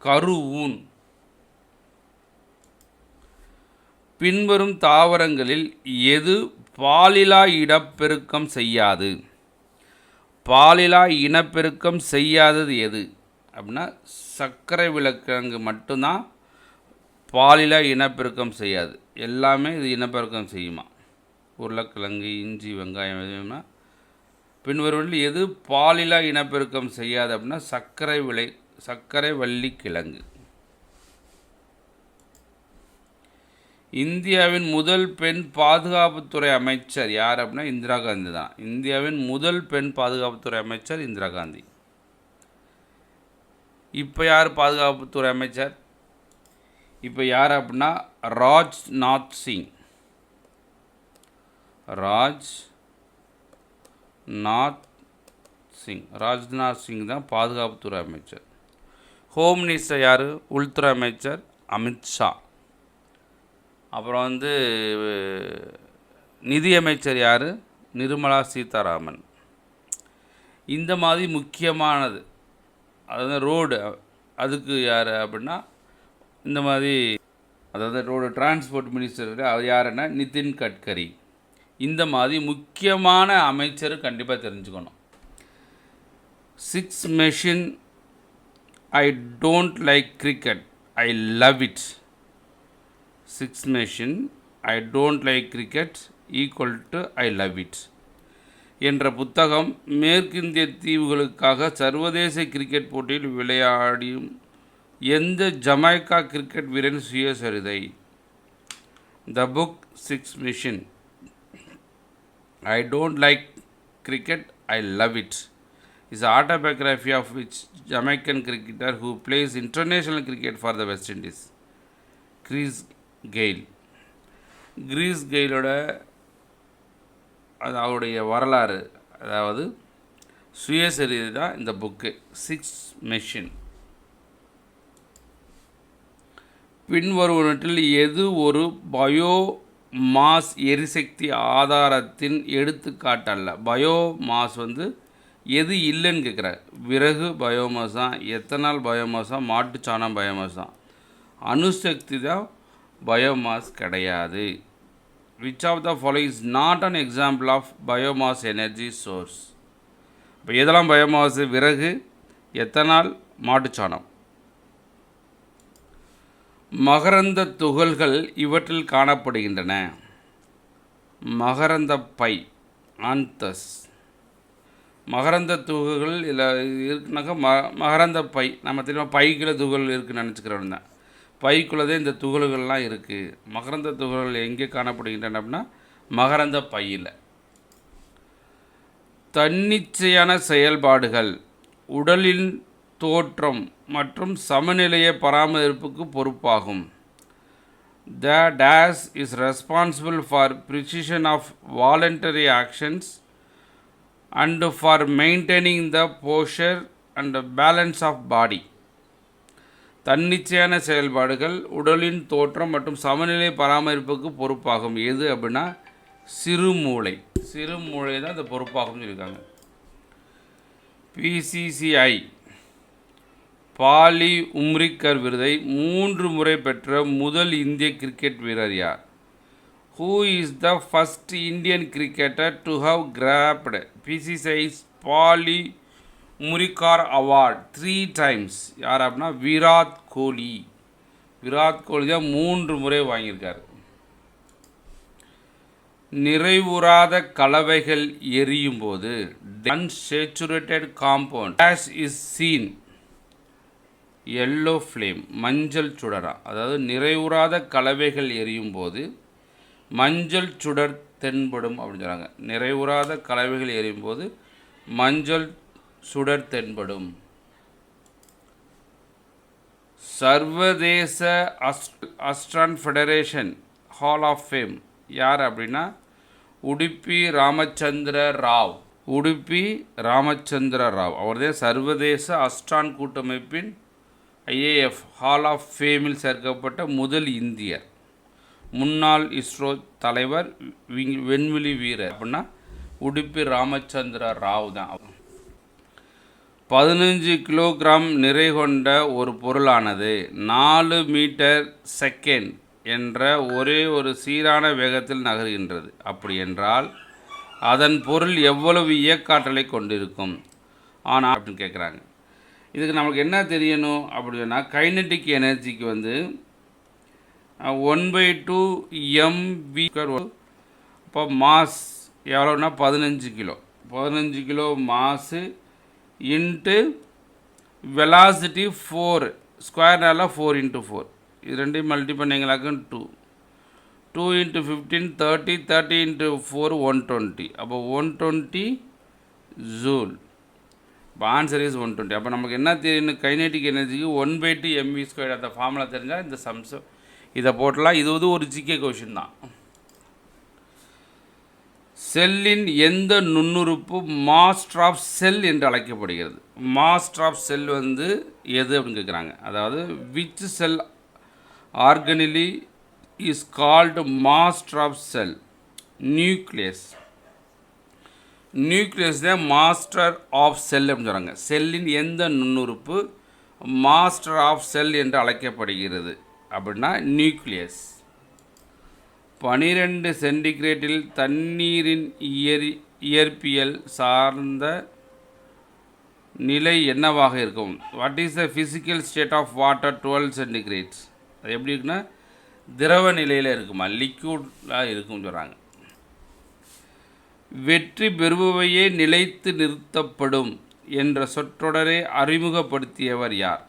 கருவூன். பின்வரும் தாவரங்களில் எது பாலிலா இனப்பெருக்கம் செய்யாது? பாலிலா இனப்பெருக்கம் செய்யாதது எது அப்படின்னா சர்க்கரை விளக்கிழங்கு மட்டும்தான் பாலிலா இனப்பெருக்கம் செய்யாது. எல்லாமே இது இனப்பெருக்கம் செய்யுமா? உருளைக்கிழங்கு, இஞ்சி, வெங்காயம் எதுவும்னா பின்வருவதில் எது பாலிலா இனப்பெருக்கம் செய்யாது அப்படின்னா சர்க்கரை வள்ளி கிழங்கு. இந்தியாவின் முதல் பெண் பாதுகாப்புத்துறை அமைச்சர் யார் அப்படின்னா இந்திரா காந்தி தான். இந்தியாவின் முதல் பெண் பாதுகாப்புத்துறை அமைச்சர் இந்திரா காந்தி. இப்போ யார் பாதுகாப்புத்துறை அமைச்சர்? இப்போ யார் அப்படின்னா ராஜ்நாத் சிங். ராஜ்நாத் சிங் தான் பாதுகாப்புத்துறை அமைச்சர். ஹோம் மினிஸ்டர் யார்? உள்துறை அமைச்சர் அமித்ஷா. அப்புறம் வந்து நிதியமைச்சர் யார்? நிர்மலா சீதாராமன். இந்த மாதிரி முக்கியமானது அதாவது ரோடு அதுக்கு யார் அப்படின்னா இந்த மாதிரி அதாவது ரோடு டிரான்ஸ்போர்ட் மினிஸ்டர் அவர் யாருன்னா நிதின் கட்கரி. இந்த மாதிரி முக்கியமான அமைச்சர் கண்டிப்பாக தெரிஞ்சுக்கணும். 6 machine I don't like cricket I love it. 6 machine I don't like cricket equal to I love it என்ற புத்தகம் மேற்கிந்திய தீவுகளுக்காக சர்வதேச கிரிக்கெட் போட்டியில் விளையாடியும் எந்த ஜமைக்கா கிரிக்கெட் வீரன் சுயசரிதை? The book 6 machine I don't like cricket I love it is an autobiography of which Jamaican cricketer who plays international cricket for the West Indies, Chris Gayle. Chris கெயிலோட அவருடைய வரலாறு அதாவது சுயசரிதை தான் இந்த புக்கு 6 மெஷின். பின்வருவனற்றில் எது ஒரு பயோமாஸ் எரிசக்தி ஆதாரத்தின் எடுத்துக்காட்டல்ல? பயோமாஸ் வந்து எது இல்லைன்னு கேட்குறாரு. விறகு பயோமாஸ் தான், எத்தனால் பயோமாஸ் தான், மாட்டுச்சாணம் பயோமாஸ் தான். அணுசக்தி தான் பயோமாஸ் கிடையாது. Which of the following is not an example of biomass energy source? இப்போ எதெல்லாம் பயோமாஸ்? விறகு, எத்தனால், மாட்டுச்சாணம். மகரந்த துகள்கள் இவற்றில் காணப்படுகின்றன. மகரந்த பை ஆந்தஸ். மகரந்த துகள்கள் இதில் இருக்குனாக்கா மகரந்த பை நம்ம தெரியுமா பைக்குள்ளே துகள் இருக்குதுன்னு நினச்சிக்கிறோம் தான். பைக்குள்ளதே இந்த துகள்கள்லாம் இருக்குது. மகரந்த துகள்கள் எங்கே காணப்படுகின்றன அப்படின்னா மகரந்த பையில். தன்னிச்சையான செயல்பாடுகள் உடலின் தோற்றம் மற்றும் சமநிலையை பராமரிப்புக்கு பொறுப்பாகும். The days is responsible for precision of voluntary actions and for maintaining the posture and the balance of body. தன்னிச்சையான செயல்பாடுகள் உடலின் தோற்றம் மற்றும் சமநிலை பராமரிப்புக்கு பொறுப்பாகும். எது அப்படின்னா சிறுமூளை. சிறுமூளை தான் இந்த பொறுப்பாகும் சொல்லியிருக்காங்க. PCCI பாலி உம்ரிக்கர் விருதை 3 முறை பெற்ற முதல் இந்திய கிரிக்கெட் வீரர் யார்? Who is the first Indian cricketer to have grabbed PCCI's Polly Umrigar award 3 times? யார் அப்படின்னா விராட் கோலி. விராட் கோலி தான் 3 முறை வாங்கியிருக்காரு. நிறைவுறாத கலவைகள் எரியும் போது unsaturated compound as is seen yellow flame மஞ்சள் சுடரா. அதாவது நிறைவுறாத கலவைகள் எரியும் போது மஞ்சள் சுடர் தென்படும் அப்படின்னு சொல்கிறாங்க. நிறைவுறாத கலவைகள் எரியும் போது மஞ்சள் சுடர் தென்படும். சர்வதேச அஸ்ட்ரான் ஃபெடரேஷன் ஹால் ஆஃப் ஃபேம் யார் அப்படின்னா உடுப்பி ராமச்சந்திர ராவ். உடுப்பி ராமச்சந்திர ராவ். அவர்தான் சர்வதேச அஸ்ட்ரான் கூட்டமைப்பின் IAF ஹால் ஆஃப் ஃபேமில் சேர்க்கப்பட்ட முதல் இந்தியர். முன்னாள் இஸ்ரோ தலைவர், விண்வெளி வீரர் அப்படின்னா உடுப்பி ராமச்சந்திர ராவ் தான். 15 கிலோகிராம் நிறை கொண்ட ஒரு பொருளானது 4 மீட்டர் செகண்ட் என்ற ஒரே ஒரு சீரான வேகத்தில் நகர்கின்றது. அப்படி என்றால் அதன் பொருள் எவ்வளவு இயக்காற்றலை கொண்டிருக்கும் ஆனால் அப்படின்னு கேட்குறாங்க. இதுக்கு நமக்கு என்ன தெரியணும் அப்படின்னா, கைனட்டிக் எனர்ஜிக்கு வந்து 1/2 mv². இப்போ மாஸ் எவ்வளோன்னா 15 கிலோ. 15 கிலோ மாசு இன்ட்டு வெலாசிட்டி 4 ஸ்கொயர்னால 4 × 4. இது ரெண்டையும் மல்டி பண்ணிங்களாக்க 2. 2 × 15 30. 30 × 4 120. அப்போ 120 ஜூல். இப்போ ஆன்சர் இஸ் 120. அப்போ நமக்கு என்ன தெரியும், கைனெட்டிக் எனர்ஜிக்கு 1/2 mv². அந்த ஃபார்முலா தெரிஞ்சால் இந்த சம்ஸை இதை போட்டலாம். இது வந்து ஒரு ஜிகே கொஷின் தான். செல்லின் எந்த நுண்ணுறுப்பு மாஸ்டர் ஆஃப் செல் என்று அழைக்கப்படுகிறது? மாஸ்டர் ஆஃப் செல் வந்து எது அப்படின்னு கேட்குறாங்க. அதாவது which cell organelle is called master of cell? Nucleus. Nucleus தான் மாஸ்டர் ஆஃப் செல் அப்படின்னு சொல்கிறாங்க. செல்லின் எந்த நுண்ணுறுப்பு மாஸ்டர் ஆஃப் செல் என்று அழைக்கப்படுகிறது அப்படின்னா நியூக்ளியஸ். 12 சென்டிகிரேட்டில் தண்ணீரின் இயற்பியல் சார்ந்த நிலை என்னவாக இருக்கும்? What is the physical state of water 12 centigrades? அது எப்படி இருக்குன்னா திரவ நிலையில் இருக்குமா, லிக்யூடாக இருக்கும்னு சொல்கிறாங்க. வெற்றி பெறுபவையே நிலைத்து நிறுத்தப்படும் என்ற சொற்றொடரை அறிமுகப்படுத்தியவர் யார்?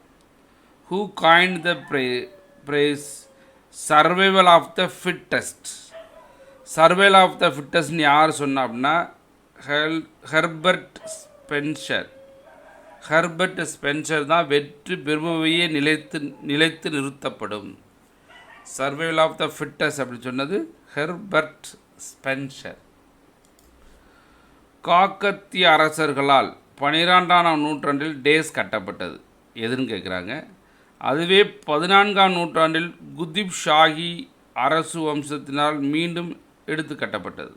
Who coined the phrase survival of the fittest? Survival of the ஃபிட்டஸ்ட்னு யார் சொன்னா அப்படின்னா ஹெர்பர்ட் ஸ்பென்சர். ஹெர்பர்ட் ஸ்பென்சர் தான் வெற்றி பெறுபவையே நிலைத்து நிறுத்தப்படும், சர்வைவல் ஆஃப் த ஃபிட்டஸ்ட் அப்படின்னு சொன்னது ஹெர்பர்ட் ஸ்பென்சர். காக்கத்திய அரசர்களால் 12ஆம் நூற்றாண்டில் டேஸ் கட்டப்பட்டது எதுன்னு கேட்குறாங்க. அதுவே 14ஆம் நூற்றாண்டில் குதிப் ஷாஹி அரசு வம்சத்தினால் மீண்டும் எடுத்து கட்டப்பட்டது.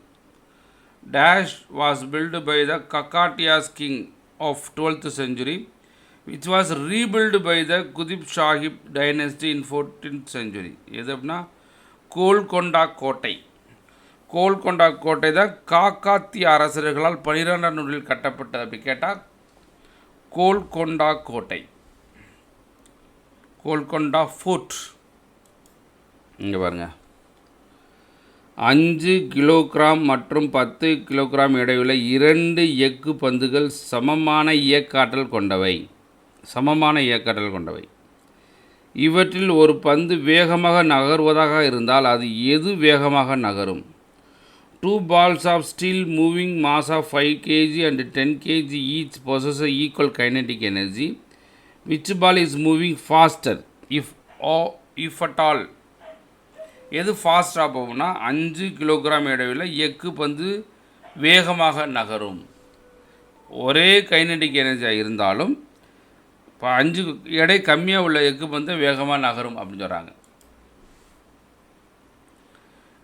Dash was built by the Kakatiyas king of 12th century which was rebuilt by the Qutb Shahi dynasty in 14th century. எது அப்படின்னா கோல்கொண்டா கோட்டை. கோல்கொண்டா கோட்டை தான் காக்காத்திய அரசர்களால் 12ஆம் நூற்றாண்டில் கட்டப்பட்டது. அப்படி கேட்டால் கோல்கொண்டா கோட்டை, கோல்கொண்டா ஃபோர்ட். இங்கே பாருங்கள், 5 கிலோகிராம் மற்றும் 10 கிலோகிராம் எடையுள்ள 2 எஃகு பந்துகள் சமமான இயக்காற்றல் கொண்டவை. இவற்றில் ஒரு பந்து வேகமாக நகர்வதாக இருந்தால் அது எது வேகமாக நகரும்? 2 balls of steel moving mass of 5 kg and 10 kg each possess equal kinetic energy. Which ball is moving faster if at all? எது ஃபாஸ்டாக போகும்னா 5 கிலோகிராம் எடையுள்ள எஃகு பந்து வேகமாக நகரும். ஒரே கைனடிக் எனர்ஜியாக இருந்தாலும் இப்போ 5 எடை கம்மியாக உள்ள எஃகு பந்து வேகமாக நகரும் அப்படின்னு சொல்கிறாங்க.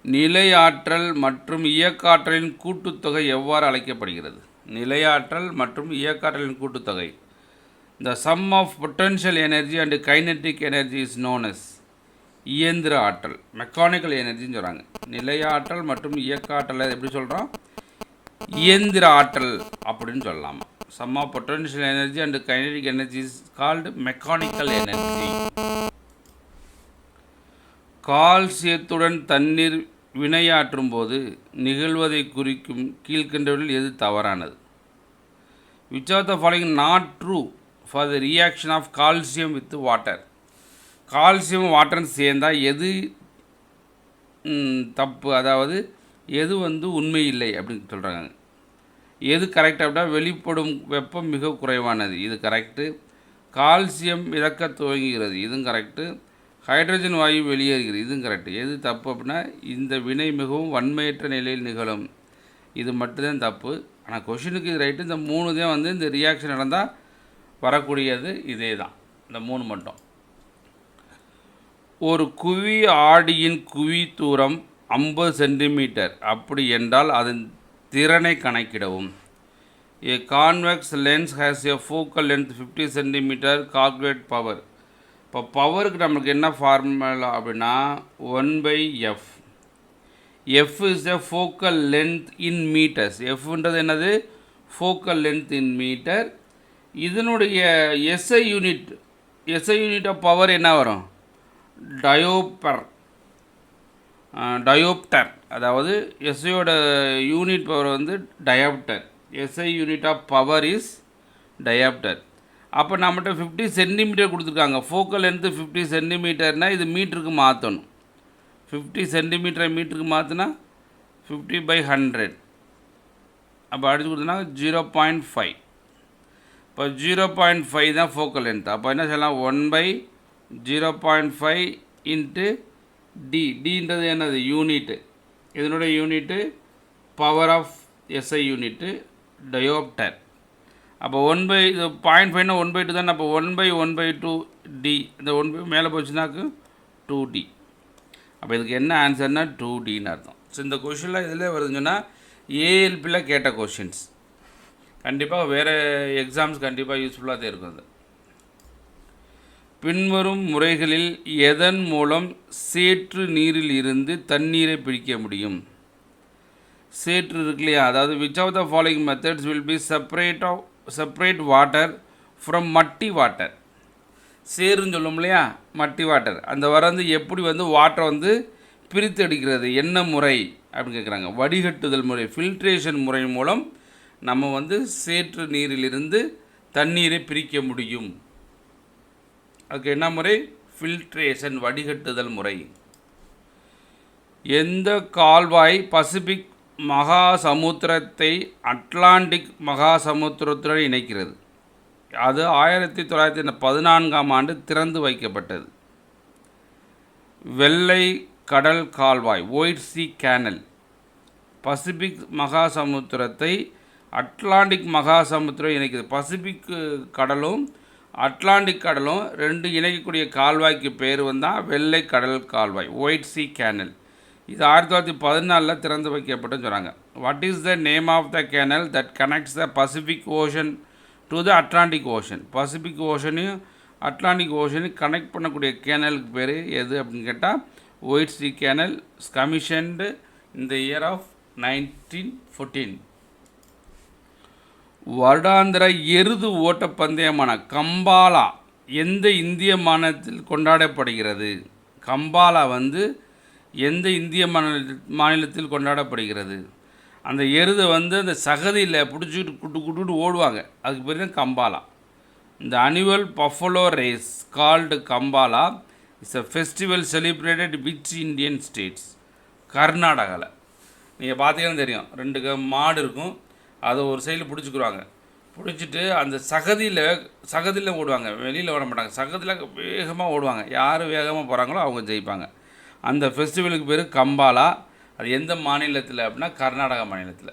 நிலையாற்றல் மற்றும் இயக்காற்றலின் கூட்டுத்தொகை எவ்வாறு அழைக்கப்படுகிறது? நிலையாற்றல் மற்றும் இயக்காற்றலின் கூட்டுத்தொகை, the sum of potential energy and kinetic energy is known as இயந்திர ஆற்றல், மெக்கானிக்கல் எனர்ஜின்னு சொல்கிறாங்க. நிலையாற்றல் மற்றும் இயக்காற்றலை எப்படி சொல்கிறோம்? இயந்திர ஆற்றல் அப்படின்னு சொல்லலாமா. Sum of potential energy and kinetic energy is called mechanical energy. கால்சியத்துடன் தண்ணீர் வினையாற்றும் போது நிகழ்வதை குறிக்கும் கீழ்கண்டவற்றில் எது தவறானது? Which of the following not true for the reaction of calcium with water? Calcium water சேர்ந்தால் எது தப்பு, அதாவது எது உண்மை இல்லை அப்படின்னு சொல்கிறாங்க. எது கரெக்ட் அப்படின்னா வெளிப்படும் வெப்பம் மிக குறைவானது, இது கரெக்டு. கால்சியம் இழக்க துவங்குகிறது, இதுவும் கரெக்டு. ஹைட்ரஜன் வாயு வெளியேறுகிறது, இதுவும் கரெக்டு. எது தப்பு அப்படின்னா இந்த வினை மிகவும் வன்மையற்ற நிலையில் நிகழும், இது மட்டும்தான் தப்பு. ஆனால் கொஷினுக்கு இது ரைட்டு. இந்த 3 தான் வந்து இந்த ரியாக்ஷன் நடந்தால் வரக்கூடியது இதே தான், இந்த 3 மட்டும். ஒரு குவி ஆடியின் குவி தூரம் 50 சென்டிமீட்டர் அப்படி என்றால் அதன் திறனை கணக்கிடவும். A convex lens has a focal length 50 centimetre. calculate power. இப்போ பவருக்கு நம்மளுக்கு என்ன ஃபார்முலா அப்படின்னா 1/f. f is the focal length in meters. fன்றது என்னது? focal length in meter. இதனுடைய SI unit, SI unit of power என்ன வரும்? டயோப்டர். அதாவது எஸ்ஐயோட யூனிட் பவர் வந்து dioptre. SI unit of power is dioptre. அப்போ நம்மகிட்ட 50 சென்டிமீட்டர் கொடுத்துருக்காங்க. ஃபோக்கல் லென்த்து 50 சென்டிமீட்டர்னால் இது மீட்டருக்கு மாற்றணும். 50 சென்டிமீட்டரை மீட்டருக்கு மாற்றினா 50/100. அப்போ அடிச்சு கொடுத்தோன்னா 0.5. இப்போ 0.5 தான் ஃபோக்கல் லென்த். அப்போ என்ன சொல்லலாம்? 1/0.5 இன்ட்டு டி. டின்றது என்னது? யூனிட்டு. இதனுடைய unit power of SI unit dioptre. அப்போ 1/, இது 0.5னா 1/2 தான். அப்போ 1/1/2 டி. இந்த 1 மேலே போச்சுனாக்கு 2D. அப்போ இதுக்கு என்ன ஆன்சர்னா 2Dன்னு அர்த்தம். ஸோ இந்த கொஷினில் இதில் வருதுன்னு சொன்னால் ஏஎல்பியில் கேட்ட கொஷின்ஸ் கண்டிப்பாக வேறு எக்ஸாம்ஸ் கண்டிப்பாக யூஸ்ஃபுல்லாக தான் இருக்கும். அது பின்வரும் முறைகளில் எதன் மூலம் சேற்று நீரில் இருந்து தண்ணீரை பிரிக்க முடியும்? சேற்று இருக்கு இல்லையா, அதாவது which of the following methods will be separate water from muddy water. சேருன்னு சொல்லும் இல்லையா, மட்டி வாட்டர். அந்த வந்து எப்படி வந்து வாட்டரை வந்து பிரித்து எடுக்கிறது, என்ன முறை அப்படின்னு கேட்குறாங்க. வடிகட்டுதல் முறை, ஃபில்ட்ரேஷன் முறை மூலம் நம்ம வந்து சேற்று நீரிலிருந்து தண்ணீரை பிரிக்க முடியும். அதுக்கு என்ன முறை? ஃபில்ட்ரேஷன், வடிகட்டுதல் முறை. எந்த கால்வாய் பசிபிக் மகா சமுத்திரத்தை அட்லாண்டிக் மகா சமுத்திரத்துடன் இணைக்கிறது? அது 1914ஆம் ஆண்டு திறந்து வைக்கப்பட்டது. வெள்ளை கடல் கால்வாய், ஒயிட் சி கேனல், பசிபிக் மகா சமுத்திரத்தை அட்லாண்டிக் மகா சமுத்திரம் இணைக்கிறது. பசிபிக் கடலும் அட்லாண்டிக் கடலும் ரெண்டு இணைக்கக்கூடிய கால்வாய்க்கு பேர் வந்தால் வெள்ளை கடல் கால்வாய், ஒயிட் சி கேனல். இது 1914 திறந்து வைக்கப்பட்டுன்னு சொல்கிறாங்க. What is the name of the canal that connects the Pacific Ocean to the Atlantic Ocean? Pacific ஓஷனையும் அட்லாண்டிக் ஓஷனையும் கனெக்ட் பண்ணக்கூடிய கேனலுக்கு பேர் எது அப்படின்னு கேட்டால் ஒயிட் சி கேனல். கமிஷன்டு இந்த இயர் ஆஃப் 1914. வருடாந்திர எருது ஓட்டப்பந்தயமான கம்பாலா எந்த இந்திய மாநிலத்தில் கொண்டாடப்படுகிறது? கம்பாலா வந்து எந்த இந்திய மாநிலத்தில் கொண்டாடப்படுகிறது? அந்த எருதை வந்து அந்த சகதியில் பிடிச்சிக்கிட்டு குட்டு ஓடுவாங்க, அதுக்கு பேர் தான் கம்பாலா. இந்த annual buffalo race called Kambala it's a festival celebrated which Indian states? கர்நாடகாவில். நீங்கள் பார்த்தீங்கன்னா தெரியும், 2 மாடு இருக்கும், அதை ஒரு சைடில் பிடிச்சிக்குருவாங்க. பிடிச்சிட்டு அந்த சகதியில் ஓடுவாங்க, வெளியில் ஓட மாட்டாங்க, சகதியில் வேகமாக ஓடுவாங்க. யார் வேகமாக போகிறாங்களோ அவங்க ஜெயிப்பாங்க. அந்த ஃபெஸ்டிவலுக்கு பேர் கம்பாலா. அது எந்த மாநிலத்தில் அப்படின்னா கர்நாடகா மாநிலத்தில்.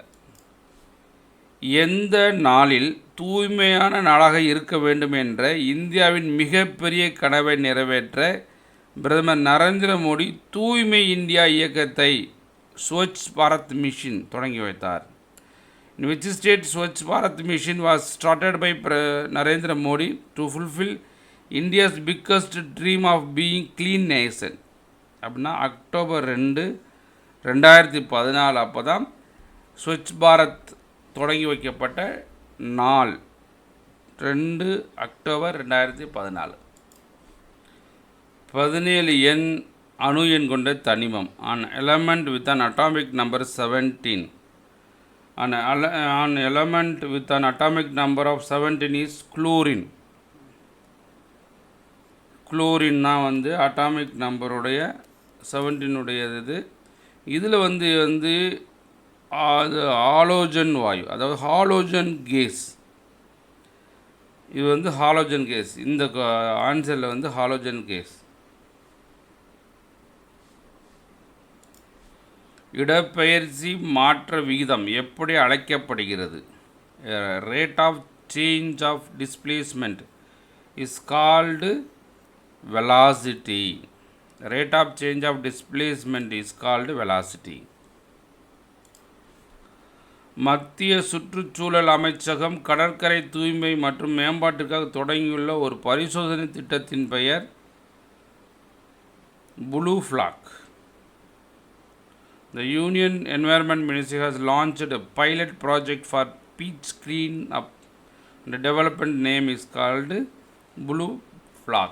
எந்த நாளில் தூய்மையான நாளாக இருக்க வேண்டும் என்ற இந்தியாவின் மிகப்பெரிய கனவை நிறைவேற்ற பிரதமர் நரேந்திர மோடி தூய்மை இந்தியா இயக்கத்தை ஸ்வச் பாரத் மிஷன் தொடங்கி வைத்தார்? In which state Swachh Bharat mission was started by Narendra Modi to fulfill India's biggest dream of being clean nation? அப்படின்னா அக்டோபர் 2, 2014 அப்போ தான் ஸ்வச் பாரத் தொடங்கி வைக்கப்பட்ட நாள். 2 அக்டோபர் 2014. 17 எண் அணு எண் கொண்ட தனிமம். an element with an atomic number 17. An element with an atomic number of 17 is chlorine. குளோரின்னா வந்து அட்டாமிக் நம்பருடைய 17 உடையது. இதில் வந்து அது ஹாலோஜன் வாயு, அதாவது ஹாலோஜன் கேஸ். இது வந்து ஹாலோஜன் கேஸ். இந்த ஆன்சரில் வந்து ஹாலோஜன் கேஸ். இடப்பெயர்ச்சி மாற்ற விகிதம் எப்படி அழைக்கப்படுகிறது? Rate of change of displacement is called velocity. Rate of change of displacement is called velocity. மத்திய சுற்றுச்சூழல் அமைச்சகம் கடற்கரை தூய்மை மற்றும் மேம்பாட்டிற்காக தொடங்கியுள்ள ஒரு பரிசோதனை திட்டத்தின் பெயர் blue flag. The Union Environment Ministry has launched a pilot project for beach clean up. The development name is called Blue Flag.